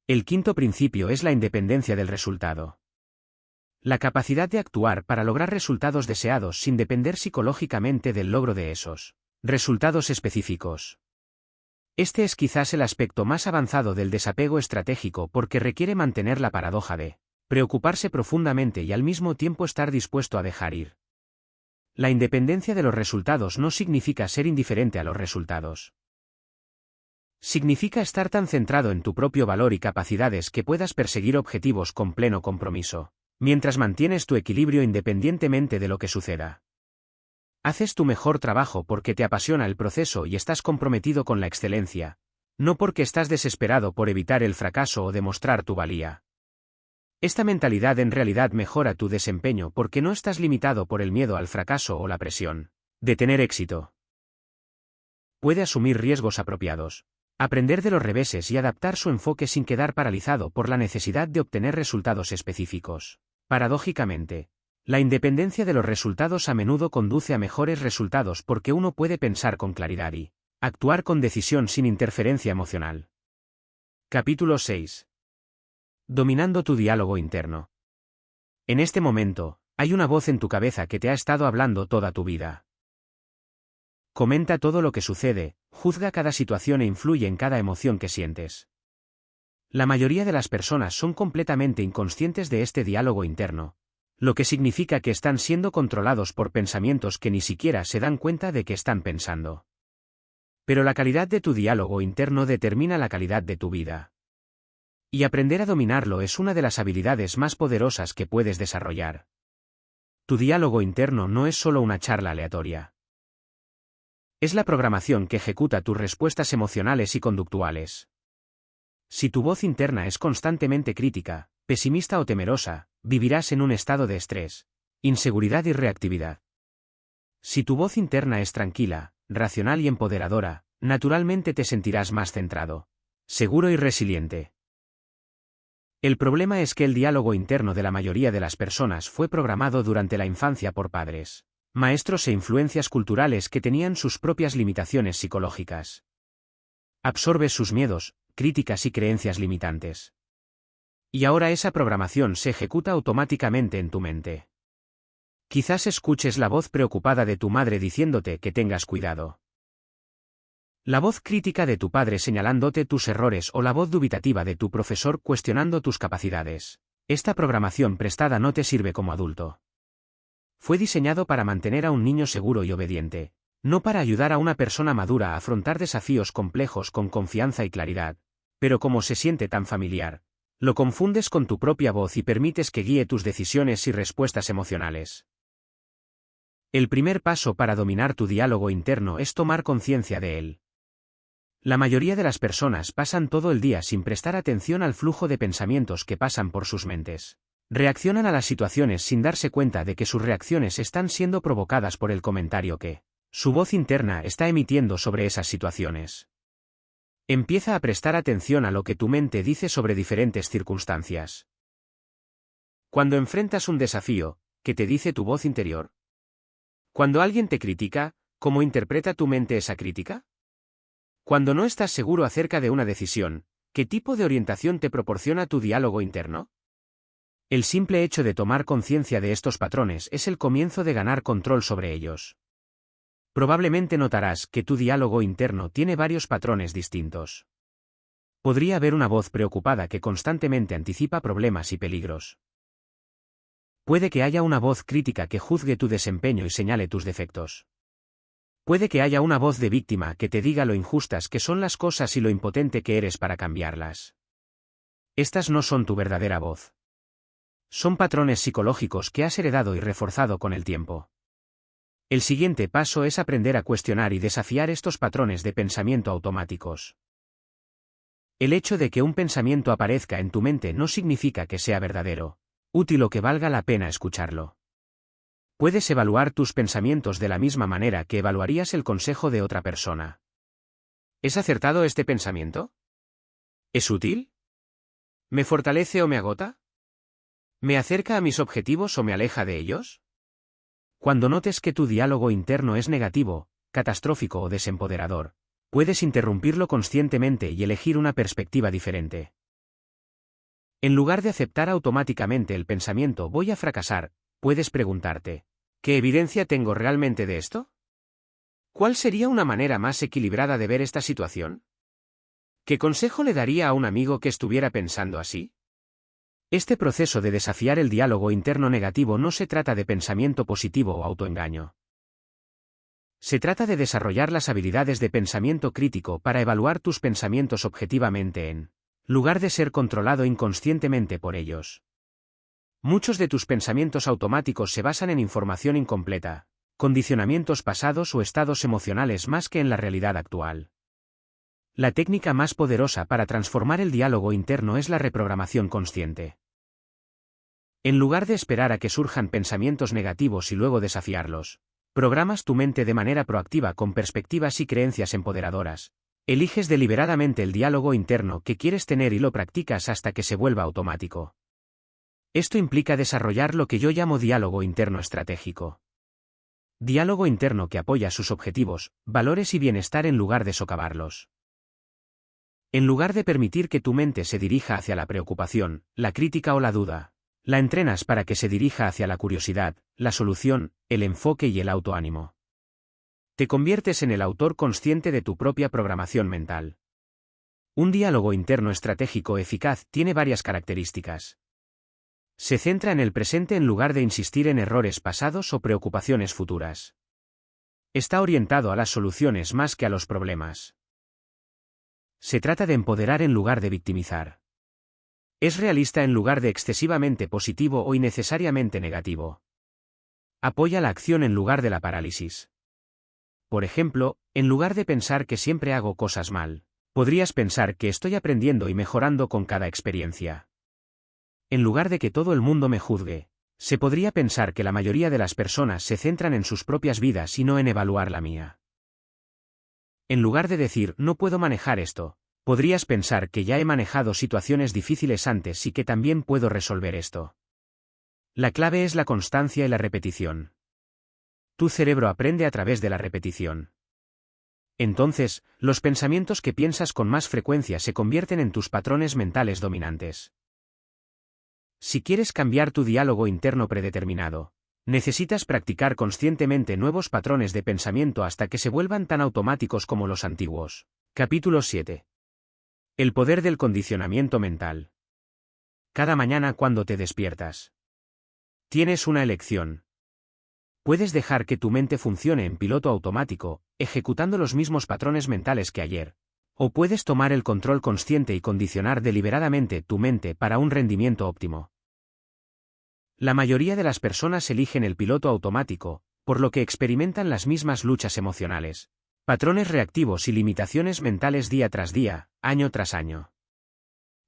El quinto principio es la independencia del resultado. La capacidad de actuar para lograr resultados deseados sin depender psicológicamente del logro de esos resultados específicos. Este es quizás el aspecto más avanzado del desapego estratégico porque requiere mantener la paradoja de preocuparse profundamente y al mismo tiempo estar dispuesto a dejar ir. La independencia de los resultados no significa ser indiferente a los resultados. Significa estar tan centrado en tu propio valor y capacidades que puedas perseguir objetivos con pleno compromiso, mientras mantienes tu equilibrio independientemente de lo que suceda. Haces tu mejor trabajo porque te apasiona el proceso y estás comprometido con la excelencia, no porque estás desesperado por evitar el fracaso o demostrar tu valía. Esta mentalidad en realidad mejora tu desempeño porque no estás limitado por el miedo al fracaso o la presión de tener éxito. Puede asumir riesgos apropiados, aprender de los reveses y adaptar su enfoque sin quedar paralizado por la necesidad de obtener resultados específicos. Paradójicamente, la independencia de los resultados a menudo conduce a mejores resultados porque uno puede pensar con claridad y actuar con decisión sin interferencia emocional. Capítulo 6. Dominando tu diálogo interno. En este momento, hay una voz en tu cabeza que te ha estado hablando toda tu vida. Comenta todo lo que sucede, juzga cada situación e influye en cada emoción que sientes. La mayoría de las personas son completamente inconscientes de este diálogo interno, lo que significa que están siendo controlados por pensamientos que ni siquiera se dan cuenta de que están pensando. Pero la calidad de tu diálogo interno determina la calidad de tu vida. Y aprender a dominarlo es una de las habilidades más poderosas que puedes desarrollar. Tu diálogo interno no es solo una charla aleatoria. Es la programación que ejecuta tus respuestas emocionales y conductuales. Si tu voz interna es constantemente crítica, pesimista o temerosa, vivirás en un estado de estrés, inseguridad y reactividad. Si tu voz interna es tranquila, racional y empoderadora, naturalmente te sentirás más centrado, seguro y resiliente. El problema es que el diálogo interno de la mayoría de las personas fue programado durante la infancia por padres, maestros e influencias culturales que tenían sus propias limitaciones psicológicas. Absorbes sus miedos, críticas y creencias limitantes. Y ahora esa programación se ejecuta automáticamente en tu mente. Quizás escuches la voz preocupada de tu madre diciéndote que tengas cuidado. La voz crítica de tu padre señalándote tus errores o la voz dubitativa de tu profesor cuestionando tus capacidades. Esta programación prestada no te sirve como adulto. Fue diseñado para mantener a un niño seguro y obediente, no para ayudar a una persona madura a afrontar desafíos complejos con confianza y claridad, pero como se siente tan familiar, lo confundes con tu propia voz y permites que guíe tus decisiones y respuestas emocionales. El primer paso para dominar tu diálogo interno es tomar conciencia de él. La mayoría de las personas pasan todo el día sin prestar atención al flujo de pensamientos que pasan por sus mentes. Reaccionan a las situaciones sin darse cuenta de que sus reacciones están siendo provocadas por el comentario que su voz interna está emitiendo sobre esas situaciones. Empieza a prestar atención a lo que tu mente dice sobre diferentes circunstancias. Cuando enfrentas un desafío, ¿qué te dice tu voz interior? Cuando alguien te critica, ¿cómo interpreta tu mente esa crítica? Cuando no estás seguro acerca de una decisión, ¿qué tipo de orientación te proporciona tu diálogo interno? El simple hecho de tomar conciencia de estos patrones es el comienzo de ganar control sobre ellos. Probablemente notarás que tu diálogo interno tiene varios patrones distintos. Podría haber una voz preocupada que constantemente anticipa problemas y peligros. Puede que haya una voz crítica que juzgue tu desempeño y señale tus defectos. Puede que haya una voz de víctima que te diga lo injustas que son las cosas y lo impotente que eres para cambiarlas. Estas no son tu verdadera voz. Son patrones psicológicos que has heredado y reforzado con el tiempo. El siguiente paso es aprender a cuestionar y desafiar estos patrones de pensamiento automáticos. El hecho de que un pensamiento aparezca en tu mente no significa que sea verdadero, útil o que valga la pena escucharlo. Puedes evaluar tus pensamientos de la misma manera que evaluarías el consejo de otra persona. ¿Es acertado este pensamiento? ¿Es útil? ¿Me fortalece o me agota? ¿Me acerca a mis objetivos o me aleja de ellos? Cuando notes que tu diálogo interno es negativo, catastrófico o desempoderador, puedes interrumpirlo conscientemente y elegir una perspectiva diferente. En lugar de aceptar automáticamente el pensamiento «voy a fracasar», puedes preguntarte, ¿qué evidencia tengo realmente de esto? ¿Cuál sería una manera más equilibrada de ver esta situación? ¿Qué consejo le daría a un amigo que estuviera pensando así? Este proceso de desafiar el diálogo interno negativo no se trata de pensamiento positivo o autoengaño. Se trata de desarrollar las habilidades de pensamiento crítico para evaluar tus pensamientos objetivamente en lugar de ser controlado inconscientemente por ellos. Muchos de tus pensamientos automáticos se basan en información incompleta, condicionamientos pasados o estados emocionales más que en la realidad actual. La técnica más poderosa para transformar el diálogo interno es la reprogramación consciente. En lugar de esperar a que surjan pensamientos negativos y luego desafiarlos, programas tu mente de manera proactiva con perspectivas y creencias empoderadoras. Eliges deliberadamente el diálogo interno que quieres tener y lo practicas hasta que se vuelva automático. Esto implica desarrollar lo que yo llamo diálogo interno estratégico. Diálogo interno que apoya sus objetivos, valores y bienestar en lugar de socavarlos. En lugar de permitir que tu mente se dirija hacia la preocupación, la crítica o la duda, la entrenas para que se dirija hacia la curiosidad, la solución, el enfoque y el autoánimo. Te conviertes en el autor consciente de tu propia programación mental. Un diálogo interno estratégico eficaz tiene varias características. Se centra en el presente en lugar de insistir en errores pasados o preocupaciones futuras. Está orientado a las soluciones más que a los problemas. Se trata de empoderar en lugar de victimizar. Es realista en lugar de excesivamente positivo o innecesariamente negativo. Apoya la acción en lugar de la parálisis. Por ejemplo, en lugar de pensar que siempre hago cosas mal, podrías pensar que estoy aprendiendo y mejorando con cada experiencia. En lugar de que todo el mundo me juzgue, se podría pensar que la mayoría de las personas se centran en sus propias vidas y no en evaluar la mía. En lugar de decir no puedo manejar esto, podrías pensar que ya he manejado situaciones difíciles antes y que también puedo resolver esto. La clave es la constancia y la repetición. Tu cerebro aprende a través de la repetición. Entonces, los pensamientos que piensas con más frecuencia se convierten en tus patrones mentales dominantes. Si quieres cambiar tu diálogo interno predeterminado, necesitas practicar conscientemente nuevos patrones de pensamiento hasta que se vuelvan tan automáticos como los antiguos. Capítulo 7. El poder del condicionamiento mental. Cada mañana cuando te despiertas, tienes una elección. Puedes dejar que tu mente funcione en piloto automático, ejecutando los mismos patrones mentales que ayer, o puedes tomar el control consciente y condicionar deliberadamente tu mente para un rendimiento óptimo. La mayoría de las personas eligen el piloto automático, por lo que experimentan las mismas luchas emocionales, patrones reactivos y limitaciones mentales día tras día, año tras año.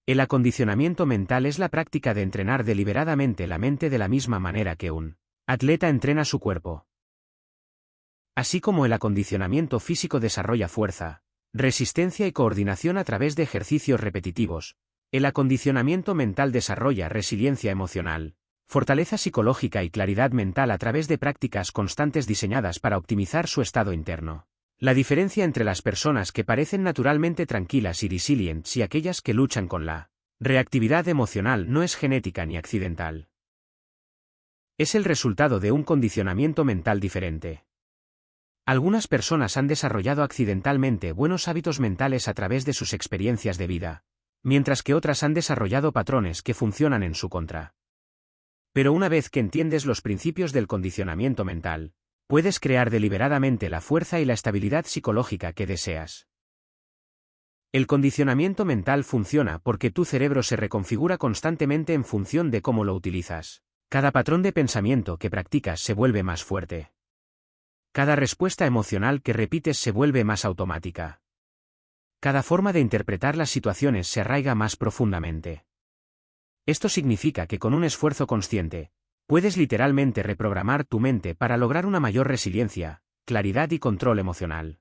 El acondicionamiento mental es la práctica de entrenar deliberadamente la mente de la misma manera que un atleta entrena su cuerpo. Así como el acondicionamiento físico desarrolla fuerza, resistencia y coordinación a través de ejercicios repetitivos, el acondicionamiento mental desarrolla resiliencia emocional, fortaleza psicológica y claridad mental a través de prácticas constantes diseñadas para optimizar su estado interno. La diferencia entre las personas que parecen naturalmente tranquilas y resilientes y aquellas que luchan con la reactividad emocional no es genética ni accidental. Es el resultado de un condicionamiento mental diferente. Algunas personas han desarrollado accidentalmente buenos hábitos mentales a través de sus experiencias de vida, mientras que otras han desarrollado patrones que funcionan en su contra. Pero una vez que entiendes los principios del condicionamiento mental, puedes crear deliberadamente la fuerza y la estabilidad psicológica que deseas. El condicionamiento mental funciona porque tu cerebro se reconfigura constantemente en función de cómo lo utilizas. Cada patrón de pensamiento que practicas se vuelve más fuerte. Cada respuesta emocional que repites se vuelve más automática. Cada forma de interpretar las situaciones se arraiga más profundamente. Esto significa que con un esfuerzo consciente, puedes literalmente reprogramar tu mente para lograr una mayor resiliencia, claridad y control emocional.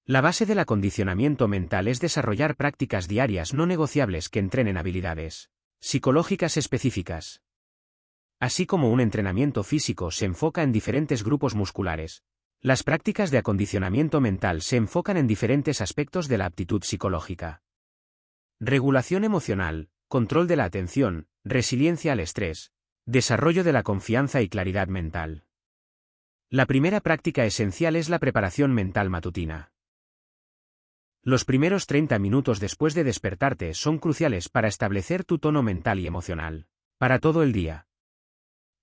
La base del acondicionamiento mental es desarrollar prácticas diarias no negociables que entrenen habilidades psicológicas específicas. Así como un entrenamiento físico se enfoca en diferentes grupos musculares, las prácticas de acondicionamiento mental se enfocan en diferentes aspectos de la aptitud psicológica. Regulación emocional, control de la atención, resiliencia al estrés, desarrollo de la confianza y claridad mental. La primera práctica esencial es la preparación mental matutina. Los primeros 30 minutos después de despertarte son cruciales para establecer tu tono mental y emocional. Para todo el día.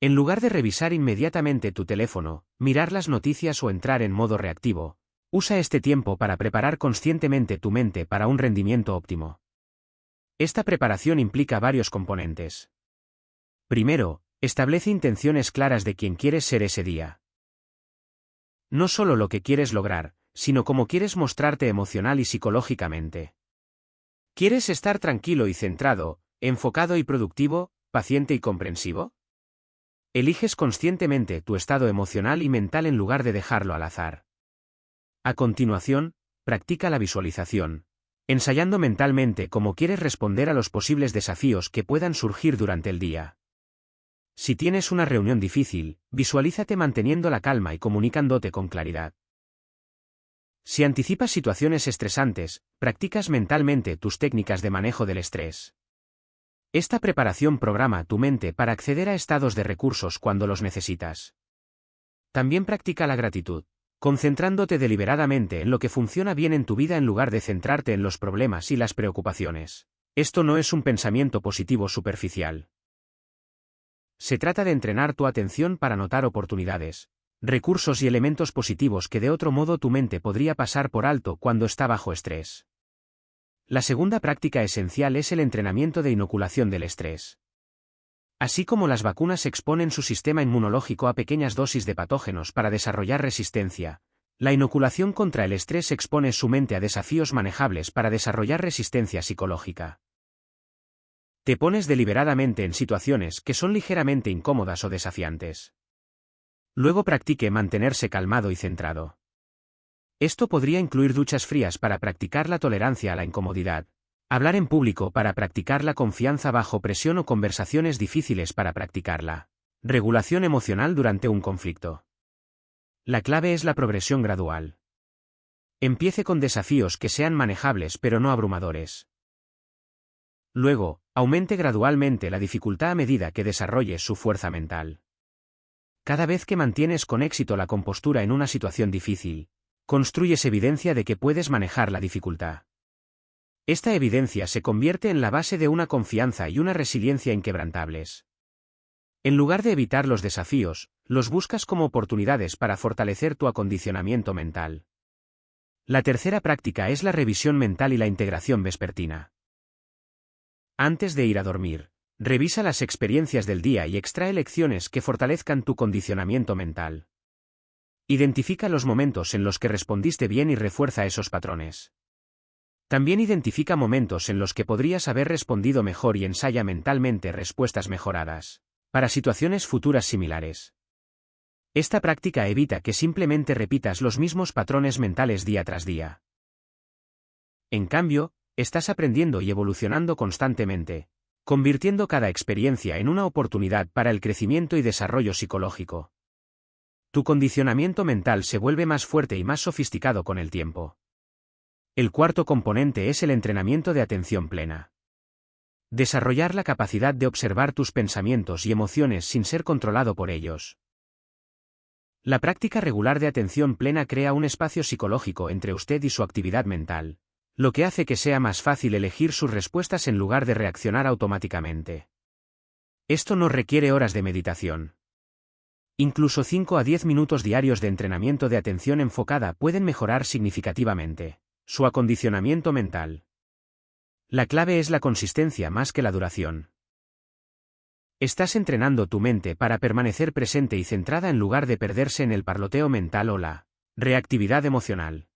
En lugar de revisar inmediatamente tu teléfono, mirar las noticias o entrar en modo reactivo, usa este tiempo para preparar conscientemente tu mente para un rendimiento óptimo. Esta preparación implica varios componentes. Primero, establece intenciones claras de quién quieres ser ese día. No solo lo que quieres lograr, sino cómo quieres mostrarte emocional y psicológicamente. ¿Quieres estar tranquilo y centrado, enfocado y productivo, paciente y comprensivo? Eliges conscientemente tu estado emocional y mental en lugar de dejarlo al azar. A continuación, practica la visualización, ensayando mentalmente cómo quieres responder a los posibles desafíos que puedan surgir durante el día. Si tienes una reunión difícil, visualízate manteniendo la calma y comunicándote con claridad. Si anticipas situaciones estresantes, practicas mentalmente tus técnicas de manejo del estrés. Esta preparación programa tu mente para acceder a estados de recursos cuando los necesitas. También practica la gratitud, concentrándote deliberadamente en lo que funciona bien en tu vida en lugar de centrarte en los problemas y las preocupaciones. Esto no es un pensamiento positivo superficial. Se trata de entrenar tu atención para notar oportunidades, recursos y elementos positivos que de otro modo tu mente podría pasar por alto cuando está bajo estrés. La segunda práctica esencial es el entrenamiento de inoculación del estrés. Así como las vacunas exponen su sistema inmunológico a pequeñas dosis de patógenos para desarrollar resistencia, la inoculación contra el estrés expone su mente a desafíos manejables para desarrollar resistencia psicológica. Te pones deliberadamente en situaciones que son ligeramente incómodas o desafiantes. Luego practique mantenerse calmado y centrado. Esto podría incluir duchas frías para practicar la tolerancia a la incomodidad, hablar en público para practicar la confianza bajo presión o conversaciones difíciles para practicar la regulación emocional durante un conflicto. La clave es la progresión gradual. Empiece con desafíos que sean manejables pero no abrumadores. Luego, aumente gradualmente la dificultad a medida que desarrolles su fuerza mental. Cada vez que mantienes con éxito la compostura en una situación difícil, construyes evidencia de que puedes manejar la dificultad. Esta evidencia se convierte en la base de una confianza y una resiliencia inquebrantables. En lugar de evitar los desafíos, los buscas como oportunidades para fortalecer tu acondicionamiento mental. La tercera práctica es la revisión mental y la integración vespertina. Antes de ir a dormir, revisa las experiencias del día y extrae lecciones que fortalezcan tu condicionamiento mental. Identifica los momentos en los que respondiste bien y refuerza esos patrones. También identifica momentos en los que podrías haber respondido mejor y ensaya mentalmente respuestas mejoradas para situaciones futuras similares. Esta práctica evita que simplemente repitas los mismos patrones mentales día tras día. En cambio, estás aprendiendo y evolucionando constantemente, convirtiendo cada experiencia en una oportunidad para el crecimiento y desarrollo psicológico. Tu condicionamiento mental se vuelve más fuerte y más sofisticado con el tiempo. El cuarto componente es el entrenamiento de atención plena. Desarrollar la capacidad de observar tus pensamientos y emociones sin ser controlado por ellos. La práctica regular de atención plena crea un espacio psicológico entre usted y su actividad mental, lo que hace que sea más fácil elegir sus respuestas en lugar de reaccionar automáticamente. Esto no requiere horas de meditación. Incluso 5 a 10 minutos diarios de entrenamiento de atención enfocada pueden mejorar significativamente su acondicionamiento mental. La clave es la consistencia más que la duración. Estás entrenando tu mente para permanecer presente y centrada en lugar de perderse en el parloteo mental o la reactividad emocional.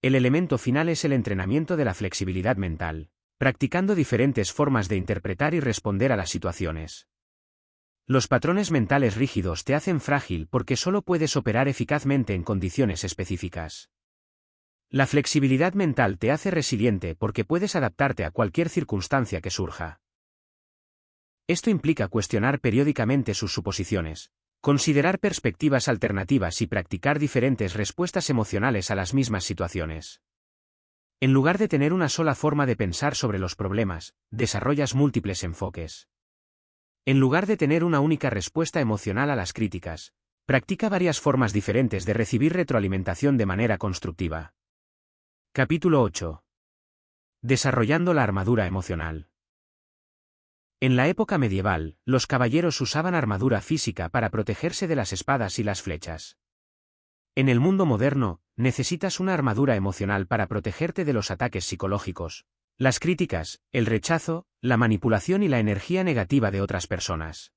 El elemento final es el entrenamiento de la flexibilidad mental, practicando diferentes formas de interpretar y responder a las situaciones. Los patrones mentales rígidos te hacen frágil porque solo puedes operar eficazmente en condiciones específicas. La flexibilidad mental te hace resiliente porque puedes adaptarte a cualquier circunstancia que surja. Esto implica cuestionar periódicamente sus suposiciones, considerar perspectivas alternativas y practicar diferentes respuestas emocionales a las mismas situaciones. En lugar de tener una sola forma de pensar sobre los problemas, desarrollas múltiples enfoques. En lugar de tener una única respuesta emocional a las críticas, practica varias formas diferentes de recibir retroalimentación de manera constructiva. Capítulo 8. Desarrollando la armadura emocional. En la época medieval, los caballeros usaban armadura física para protegerse de las espadas y las flechas. En el mundo moderno, necesitas una armadura emocional para protegerte de los ataques psicológicos, las críticas, el rechazo, la manipulación y la energía negativa de otras personas.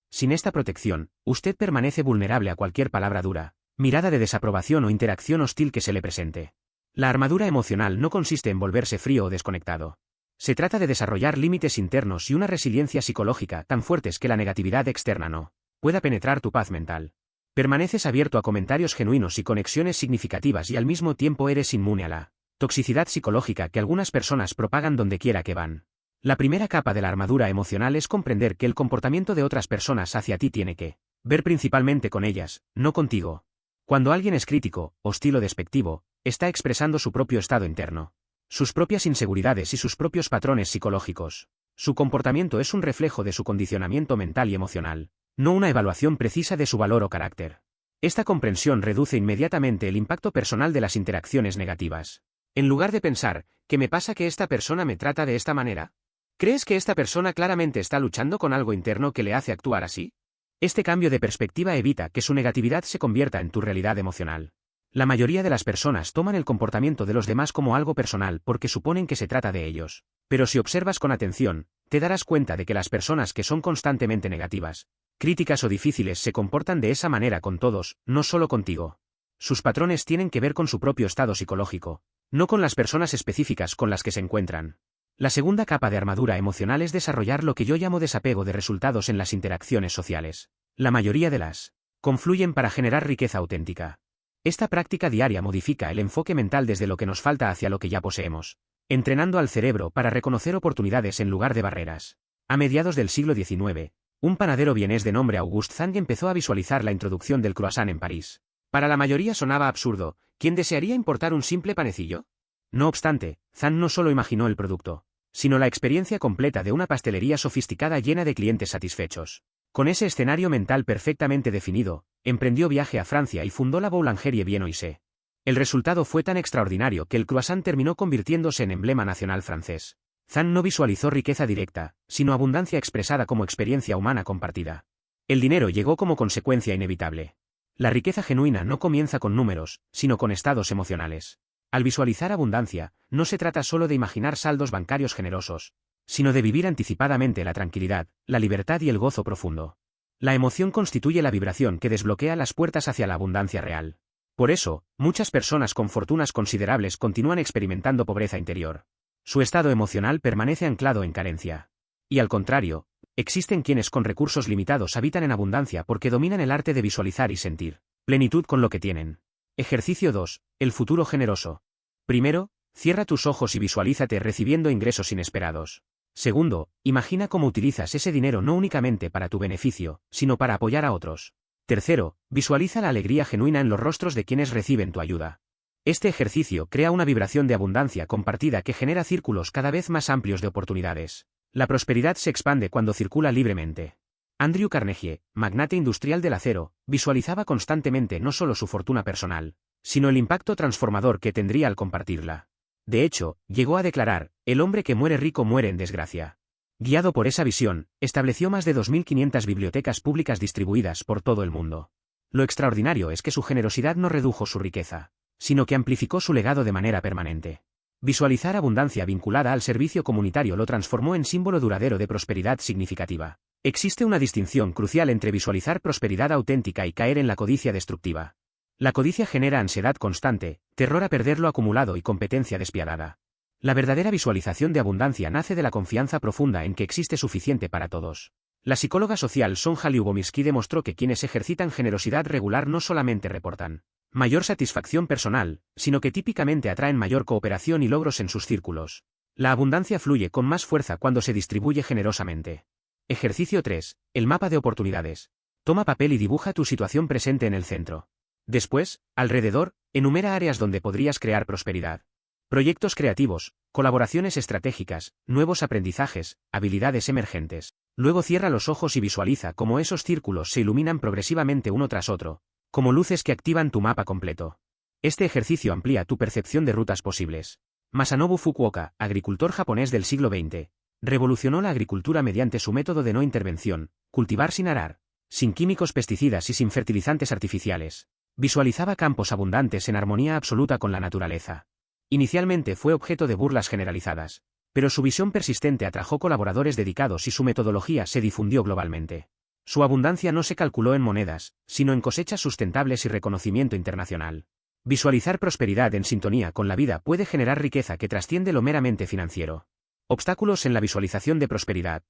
Sin esta protección, usted permanece vulnerable a cualquier palabra dura, mirada de desaprobación o interacción hostil que se le presente. La armadura emocional no consiste en volverse frío o desconectado. Se trata de desarrollar límites internos y una resiliencia psicológica tan fuertes que la negatividad externa no pueda penetrar tu paz mental. Permaneces abierto a comentarios genuinos y conexiones significativas y al mismo tiempo eres inmune a la toxicidad psicológica que algunas personas propagan donde quiera que van. La primera capa de la armadura emocional es comprender que el comportamiento de otras personas hacia ti tiene que ver principalmente con ellas, no contigo. Cuando alguien es crítico, hostil o despectivo, está expresando su propio estado interno, sus propias inseguridades y sus propios patrones psicológicos. Su comportamiento es un reflejo de su condicionamiento mental y emocional, no una evaluación precisa de su valor o carácter. Esta comprensión reduce inmediatamente el impacto personal de las interacciones negativas. En lugar de pensar, ¿qué me pasa que esta persona me trata de esta manera? ¿Crees que esta persona claramente está luchando con algo interno que le hace actuar así? Este cambio de perspectiva evita que su negatividad se convierta en tu realidad emocional. La mayoría de las personas toman el comportamiento de los demás como algo personal porque suponen que se trata de ellos. Pero si observas con atención, te darás cuenta de que las personas que son constantemente negativas, críticas o difíciles se comportan de esa manera con todos, no solo contigo. Sus patrones tienen que ver con su propio estado psicológico, no con las personas específicas con las que se encuentran. La segunda capa de armadura emocional es desarrollar lo que yo llamo desapego de resultados en las interacciones sociales. La mayoría de las confluyen para generar riqueza auténtica. Esta práctica diaria modifica el enfoque mental desde lo que nos falta hacia lo que ya poseemos, entrenando al cerebro para reconocer oportunidades en lugar de barreras. A mediados del siglo XIX, un panadero vienés de nombre Auguste Zang empezó a visualizar la introducción del croissant en París. Para la mayoría sonaba absurdo, ¿quién desearía importar un simple panecillo? No obstante, Zang no solo imaginó el producto, sino la experiencia completa de una pastelería sofisticada llena de clientes satisfechos. Con ese escenario mental perfectamente definido, emprendió viaje a Francia y fundó la Boulangerie Vienoise. El resultado fue tan extraordinario que el croissant terminó convirtiéndose en emblema nacional francés. Zang no visualizó riqueza directa, sino abundancia expresada como experiencia humana compartida. El dinero llegó como consecuencia inevitable. La riqueza genuina no comienza con números, sino con estados emocionales. Al visualizar abundancia, no se trata solo de imaginar saldos bancarios generosos, sino de vivir anticipadamente la tranquilidad, la libertad y el gozo profundo. La emoción constituye la vibración que desbloquea las puertas hacia la abundancia real. Por eso, muchas personas con fortunas considerables continúan experimentando pobreza interior. Su estado emocional permanece anclado en carencia. Y al contrario, existen quienes con recursos limitados habitan en abundancia porque dominan el arte de visualizar y sentir plenitud con lo que tienen. Ejercicio 2. El futuro generoso. Primero, cierra tus ojos y visualízate recibiendo ingresos inesperados. Segundo, imagina cómo utilizas ese dinero no únicamente para tu beneficio, sino para apoyar a otros. Tercero, visualiza la alegría genuina en los rostros de quienes reciben tu ayuda. Este ejercicio crea una vibración de abundancia compartida que genera círculos cada vez más amplios de oportunidades. La prosperidad se expande cuando circula libremente. Andrew Carnegie, magnate industrial del acero, visualizaba constantemente no solo su fortuna personal, sino el impacto transformador que tendría al compartirla. De hecho, llegó a declarar, el hombre que muere rico muere en desgracia. Guiado por esa visión, estableció más de 2.500 bibliotecas públicas distribuidas por todo el mundo. Lo extraordinario es que su generosidad no redujo su riqueza, sino que amplificó su legado de manera permanente. Visualizar abundancia vinculada al servicio comunitario lo transformó en símbolo duradero de prosperidad significativa. Existe una distinción crucial entre visualizar prosperidad auténtica y caer en la codicia destructiva. La codicia genera ansiedad constante, terror a perder lo acumulado y competencia despiadada. La verdadera visualización de abundancia nace de la confianza profunda en que existe suficiente para todos. La psicóloga social Sonja Lyubomirsky demostró que quienes ejercitan generosidad regular no solamente reportan mayor satisfacción personal, sino que típicamente atraen mayor cooperación y logros en sus círculos. La abundancia fluye con más fuerza cuando se distribuye generosamente. Ejercicio 3. El mapa de oportunidades. Toma papel y dibuja tu situación presente en el centro. Después, alrededor, enumera áreas donde podrías crear prosperidad. Proyectos creativos, colaboraciones estratégicas, nuevos aprendizajes, habilidades emergentes. Luego cierra los ojos y visualiza cómo esos círculos se iluminan progresivamente uno tras otro, como luces que activan tu mapa completo. Este ejercicio amplía tu percepción de rutas posibles. Masanobu Fukuoka, agricultor japonés del siglo XX, revolucionó la agricultura mediante su método de no intervención, cultivar sin arar, sin químicos pesticidas y sin fertilizantes artificiales. Visualizaba campos abundantes en armonía absoluta con la naturaleza. Inicialmente fue objeto de burlas generalizadas, pero su visión persistente atrajo colaboradores dedicados y su metodología se difundió globalmente. Su abundancia no se calculó en monedas, sino en cosechas sustentables y reconocimiento internacional. Visualizar prosperidad en sintonía con la vida puede generar riqueza que trasciende lo meramente financiero. Obstáculos en la visualización de prosperidad.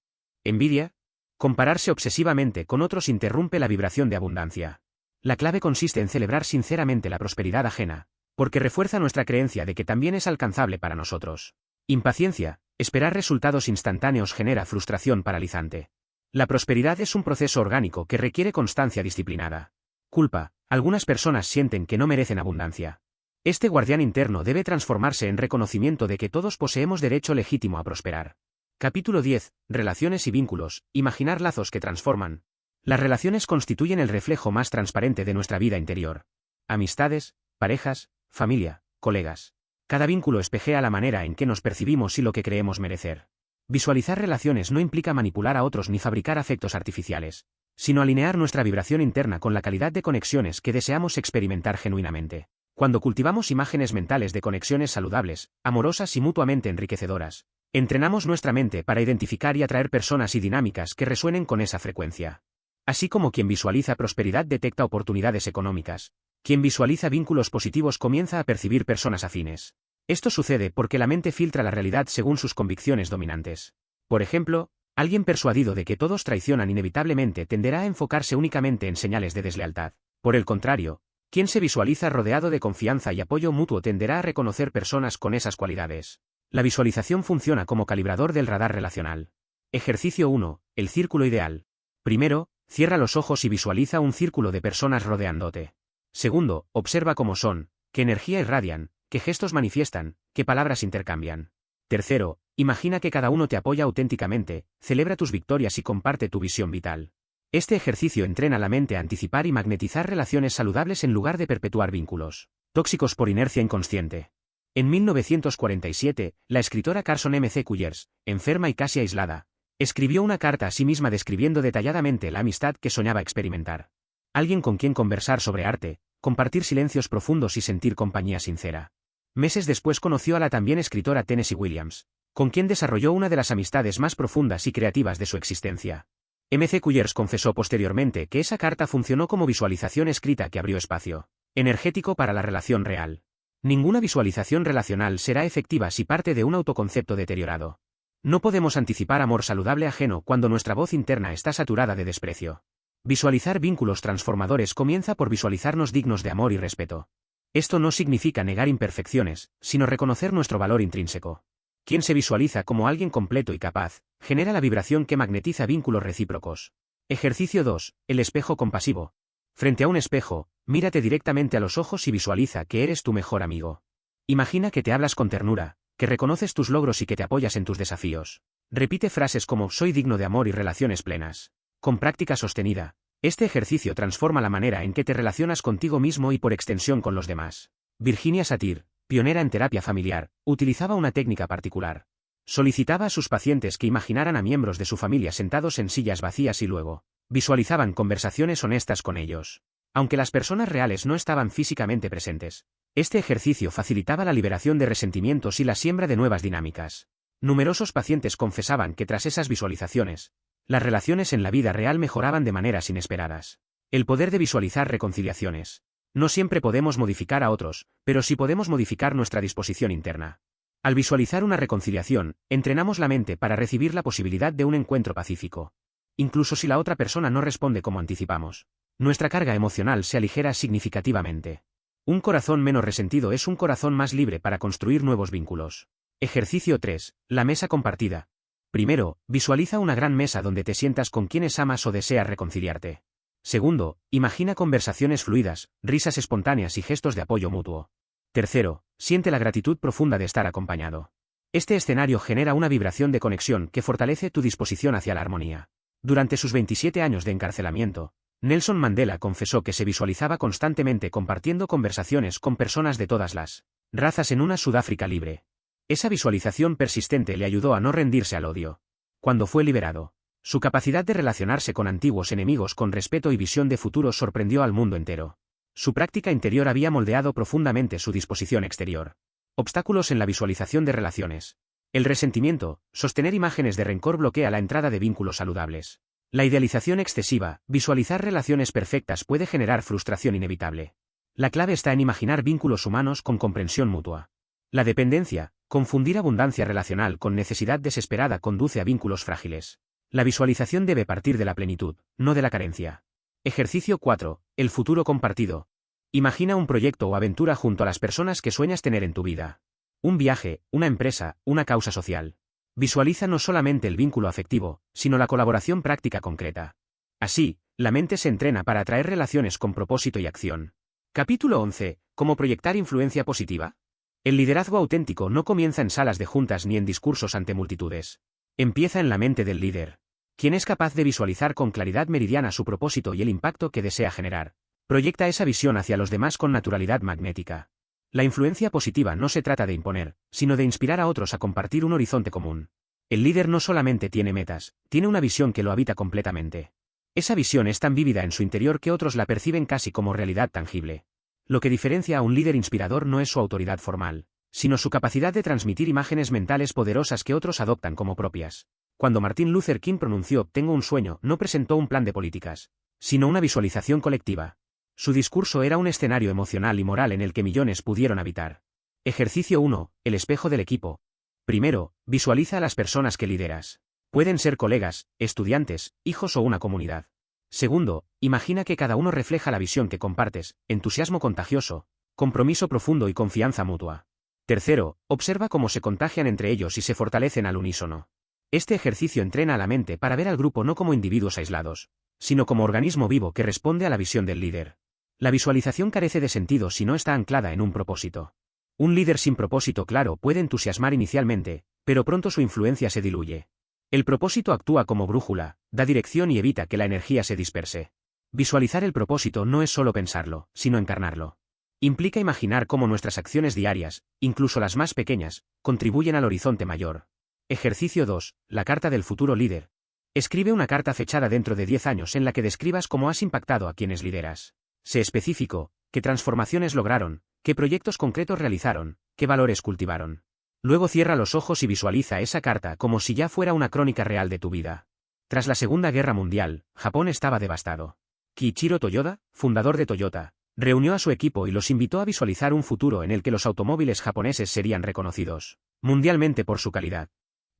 Envidia. Compararse obsesivamente con otros interrumpe la vibración de abundancia. La clave consiste en celebrar sinceramente la prosperidad ajena, porque refuerza nuestra creencia de que también es alcanzable para nosotros. Impaciencia. Esperar resultados instantáneos genera frustración paralizante. La prosperidad es un proceso orgánico que requiere constancia disciplinada. Culpa. Algunas personas sienten que no merecen abundancia. Este guardián interno debe transformarse en reconocimiento de que todos poseemos derecho legítimo a prosperar. Capítulo 10. Relaciones y vínculos. Imaginar lazos que transforman. Las relaciones constituyen el reflejo más transparente de nuestra vida interior. Amistades, parejas, familia, colegas. Cada vínculo espejea la manera en que nos percibimos y lo que creemos merecer. Visualizar relaciones no implica manipular a otros ni fabricar afectos artificiales, sino alinear nuestra vibración interna con la calidad de conexiones que deseamos experimentar genuinamente. Cuando cultivamos imágenes mentales de conexiones saludables, amorosas y mutuamente enriquecedoras, entrenamos nuestra mente para identificar y atraer personas y dinámicas que resuenen con esa frecuencia. Así como quien visualiza prosperidad detecta oportunidades económicas, quien visualiza vínculos positivos comienza a percibir personas afines. Esto sucede porque la mente filtra la realidad según sus convicciones dominantes. Por ejemplo, alguien persuadido de que todos traicionan inevitablemente tenderá a enfocarse únicamente en señales de deslealtad. Por el contrario, quien se visualiza rodeado de confianza y apoyo mutuo tenderá a reconocer personas con esas cualidades. La visualización funciona como calibrador del radar relacional. Ejercicio 1. El círculo ideal. Primero, cierra los ojos y visualiza un círculo de personas rodeándote. Segundo, observa cómo son, qué energía irradian, qué gestos manifiestan, qué palabras intercambian. Tercero, imagina que cada uno te apoya auténticamente, celebra tus victorias y comparte tu visión vital. Este ejercicio entrena la mente a anticipar y magnetizar relaciones saludables en lugar de perpetuar vínculos tóxicos por inercia inconsciente. En 1947, la escritora Carson M. C. Cullers, enferma y casi aislada, escribió una carta a sí misma describiendo detalladamente la amistad que soñaba experimentar. Alguien con quien conversar sobre arte, compartir silencios profundos y sentir compañía sincera. Meses después conoció a la también escritora Tennessee Williams, con quien desarrolló una de las amistades más profundas y creativas de su existencia. M. C. Cullers confesó posteriormente que esa carta funcionó como visualización escrita que abrió espacio energético para la relación real. Ninguna visualización relacional será efectiva si parte de un autoconcepto deteriorado. No podemos anticipar amor saludable ajeno cuando nuestra voz interna está saturada de desprecio. Visualizar vínculos transformadores comienza por visualizarnos dignos de amor y respeto. Esto no significa negar imperfecciones, sino reconocer nuestro valor intrínseco. Quien se visualiza como alguien completo y capaz, genera la vibración que magnetiza vínculos recíprocos. Ejercicio 2. El espejo compasivo. Frente a un espejo, mírate directamente a los ojos y visualiza que eres tu mejor amigo. Imagina que te hablas con ternura, que reconoces tus logros y que te apoyas en tus desafíos. Repite frases como soy digno de amor y relaciones plenas. Con práctica sostenida, este ejercicio transforma la manera en que te relacionas contigo mismo y por extensión con los demás. Virginia Satir, pionera en terapia familiar, utilizaba una técnica particular. Solicitaba a sus pacientes que imaginaran a miembros de su familia sentados en sillas vacías y luego visualizaban conversaciones honestas con ellos. Aunque las personas reales no estaban físicamente presentes, este ejercicio facilitaba la liberación de resentimientos y la siembra de nuevas dinámicas. Numerosos pacientes confesaban que tras esas visualizaciones, las relaciones en la vida real mejoraban de maneras inesperadas. El poder de visualizar reconciliaciones. No siempre podemos modificar a otros, pero sí podemos modificar nuestra disposición interna. Al visualizar una reconciliación, entrenamos la mente para recibir la posibilidad de un encuentro pacífico. Incluso si la otra persona no responde como anticipamos, nuestra carga emocional se aligera significativamente. Un corazón menos resentido es un corazón más libre para construir nuevos vínculos. Ejercicio 3. La mesa compartida. Primero, visualiza una gran mesa donde te sientas con quienes amas o deseas reconciliarte. Segundo, imagina conversaciones fluidas, risas espontáneas y gestos de apoyo mutuo. Tercero, siente la gratitud profunda de estar acompañado. Este escenario genera una vibración de conexión que fortalece tu disposición hacia la armonía. Durante sus 27 años de encarcelamiento, Nelson Mandela confesó que se visualizaba constantemente compartiendo conversaciones con personas de todas las razas en una Sudáfrica libre. Esa visualización persistente le ayudó a no rendirse al odio. Cuando fue liberado, su capacidad de relacionarse con antiguos enemigos con respeto y visión de futuro sorprendió al mundo entero. Su práctica interior había moldeado profundamente su disposición exterior. Obstáculos en la visualización de relaciones. El resentimiento, sostener imágenes de rencor bloquea la entrada de vínculos saludables. La idealización excesiva, visualizar relaciones perfectas puede generar frustración inevitable. La clave está en imaginar vínculos humanos con comprensión mutua. La dependencia, confundir abundancia relacional con necesidad desesperada conduce a vínculos frágiles. La visualización debe partir de la plenitud, no de la carencia. Ejercicio 4. El futuro compartido. Imagina un proyecto o aventura junto a las personas que sueñas tener en tu vida. Un viaje, una empresa, una causa social. Visualiza no solamente el vínculo afectivo, sino la colaboración práctica concreta. Así, la mente se entrena para atraer relaciones con propósito y acción. Capítulo 11. ¿Cómo proyectar influencia positiva? El liderazgo auténtico no comienza en salas de juntas ni en discursos ante multitudes. Empieza en la mente del líder, quien es capaz de visualizar con claridad meridiana su propósito y el impacto que desea generar. Proyecta esa visión hacia los demás con naturalidad magnética. La influencia positiva no se trata de imponer, sino de inspirar a otros a compartir un horizonte común. El líder no solamente tiene metas, tiene una visión que lo habita completamente. Esa visión es tan vívida en su interior que otros la perciben casi como realidad tangible. Lo que diferencia a un líder inspirador no es su autoridad formal, sino su capacidad de transmitir imágenes mentales poderosas que otros adoptan como propias. Cuando Martin Luther King pronunció "Tengo un sueño", no presentó un plan de políticas, sino una visualización colectiva. Su discurso era un escenario emocional y moral en el que millones pudieron habitar. Ejercicio 1. El espejo del equipo. Primero, visualiza a las personas que lideras. Pueden ser colegas, estudiantes, hijos o una comunidad. Segundo, imagina que cada uno refleja la visión que compartes, entusiasmo contagioso, compromiso profundo y confianza mutua. Tercero, observa cómo se contagian entre ellos y se fortalecen al unísono. Este ejercicio entrena a la mente para ver al grupo no como individuos aislados, sino como organismo vivo que responde a la visión del líder. La visualización carece de sentido si no está anclada en un propósito. Un líder sin propósito claro puede entusiasmar inicialmente, pero pronto su influencia se diluye. El propósito actúa como brújula, da dirección y evita que la energía se disperse. Visualizar el propósito no es solo pensarlo, sino encarnarlo. Implica imaginar cómo nuestras acciones diarias, incluso las más pequeñas, contribuyen al horizonte mayor. Ejercicio 2. La carta del futuro líder. Escribe una carta fechada dentro de 10 años en la que describas cómo has impactado a quienes lideras. Sé específico, qué transformaciones lograron, qué proyectos concretos realizaron, qué valores cultivaron. Luego cierra los ojos y visualiza esa carta como si ya fuera una crónica real de tu vida. Tras la Segunda Guerra Mundial, Japón estaba devastado. Kiichiro Toyoda, fundador de Toyota, reunió a su equipo y los invitó a visualizar un futuro en el que los automóviles japoneses serían reconocidos mundialmente por su calidad.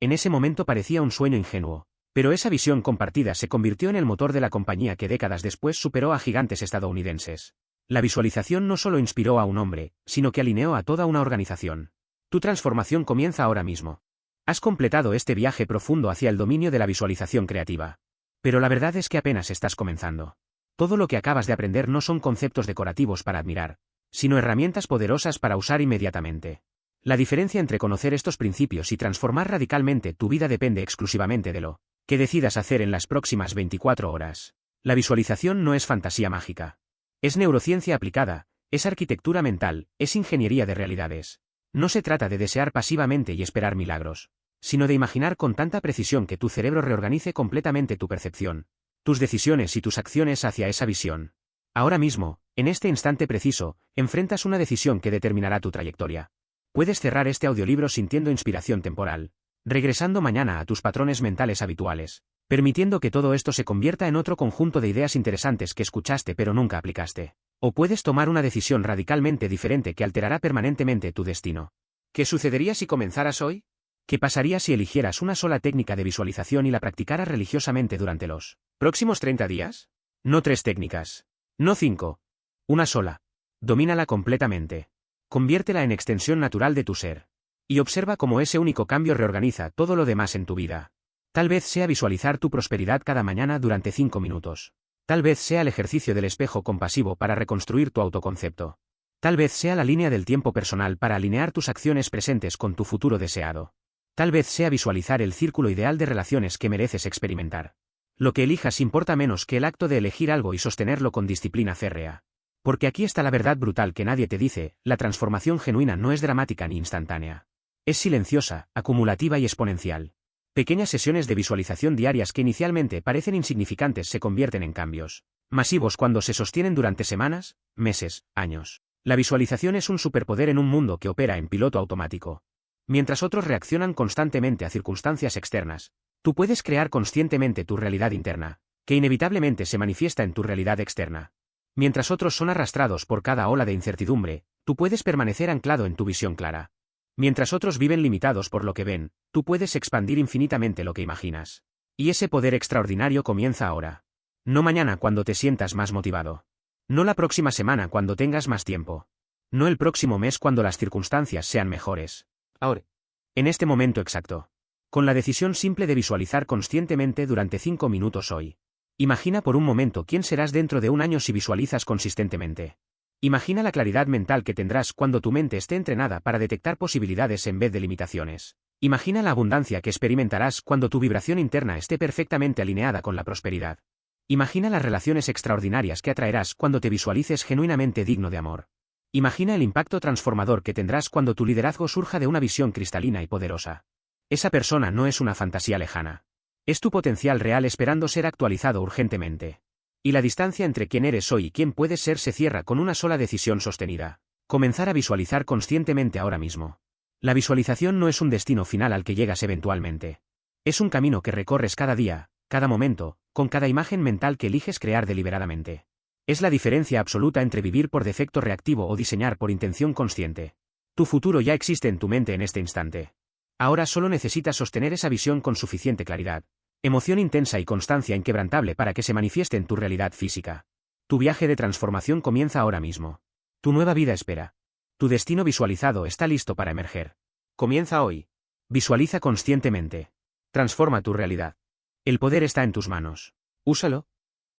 En ese momento parecía un sueño ingenuo. Pero esa visión compartida se convirtió en el motor de la compañía que décadas después superó a gigantes estadounidenses. La visualización no solo inspiró a un hombre, sino que alineó a toda una organización. Tu transformación comienza ahora mismo. Has completado este viaje profundo hacia el dominio de la visualización creativa. Pero la verdad es que apenas estás comenzando. Todo lo que acabas de aprender no son conceptos decorativos para admirar, sino herramientas poderosas para usar inmediatamente. La diferencia entre conocer estos principios y transformar radicalmente tu vida depende exclusivamente de lo que decidas hacer en las próximas 24 horas. La visualización no es fantasía mágica. Es neurociencia aplicada, es arquitectura mental, es ingeniería de realidades. No se trata de desear pasivamente y esperar milagros, sino de imaginar con tanta precisión que tu cerebro reorganice completamente tu percepción, tus decisiones y tus acciones hacia esa visión. Ahora mismo, en este instante preciso, enfrentas una decisión que determinará tu trayectoria. Puedes cerrar este audiolibro sintiendo inspiración temporal, regresando mañana a tus patrones mentales habituales, permitiendo que todo esto se convierta en otro conjunto de ideas interesantes que escuchaste pero nunca aplicaste. O puedes tomar una decisión radicalmente diferente que alterará permanentemente tu destino. ¿Qué sucedería si comenzaras hoy? ¿Qué pasaría si eligieras una sola técnica de visualización y la practicaras religiosamente durante los próximos 30 días? No 3 técnicas. No 5. Una sola. Domínala completamente. Conviértela en extensión natural de tu ser. Y observa cómo ese único cambio reorganiza todo lo demás en tu vida. Tal vez sea visualizar tu prosperidad cada mañana durante 5 minutos. Tal vez sea el ejercicio del espejo compasivo para reconstruir tu autoconcepto. Tal vez sea la línea del tiempo personal para alinear tus acciones presentes con tu futuro deseado. Tal vez sea visualizar el círculo ideal de relaciones que mereces experimentar. Lo que elijas importa menos que el acto de elegir algo y sostenerlo con disciplina férrea. Porque aquí está la verdad brutal que nadie te dice: la transformación genuina no es dramática ni instantánea. Es silenciosa, acumulativa y exponencial. Pequeñas sesiones de visualización diarias que inicialmente parecen insignificantes se convierten en cambios masivos cuando se sostienen durante semanas, meses, años. La visualización es un superpoder en un mundo que opera en piloto automático. Mientras otros reaccionan constantemente a circunstancias externas, tú puedes crear conscientemente tu realidad interna, que inevitablemente se manifiesta en tu realidad externa. Mientras otros son arrastrados por cada ola de incertidumbre, tú puedes permanecer anclado en tu visión clara. Mientras otros viven limitados por lo que ven, tú puedes expandir infinitamente lo que imaginas. Y ese poder extraordinario comienza ahora. No mañana cuando te sientas más motivado. No la próxima semana cuando tengas más tiempo. No el próximo mes cuando las circunstancias sean mejores. Ahora. En este momento exacto. Con la decisión simple de visualizar conscientemente durante 5 minutos hoy. Imagina por un momento quién serás dentro de un año si visualizas consistentemente. Imagina la claridad mental que tendrás cuando tu mente esté entrenada para detectar posibilidades en vez de limitaciones. Imagina la abundancia que experimentarás cuando tu vibración interna esté perfectamente alineada con la prosperidad. Imagina las relaciones extraordinarias que atraerás cuando te visualices genuinamente digno de amor. Imagina el impacto transformador que tendrás cuando tu liderazgo surja de una visión cristalina y poderosa. Esa persona no es una fantasía lejana. Es tu potencial real esperando ser actualizado urgentemente. Y la distancia entre quién eres hoy y quién puedes ser se cierra con una sola decisión sostenida. Comenzar a visualizar conscientemente ahora mismo. La visualización no es un destino final al que llegas eventualmente. Es un camino que recorres cada día, cada momento, con cada imagen mental que eliges crear deliberadamente. Es la diferencia absoluta entre vivir por defecto reactivo o diseñar por intención consciente. Tu futuro ya existe en tu mente en este instante. Ahora solo necesitas sostener esa visión con suficiente claridad, emoción intensa y constancia inquebrantable para que se manifieste en tu realidad física. Tu viaje de transformación comienza ahora mismo. Tu nueva vida espera. Tu destino visualizado está listo para emerger. Comienza hoy. Visualiza conscientemente. Transforma tu realidad. El poder está en tus manos. Úsalo.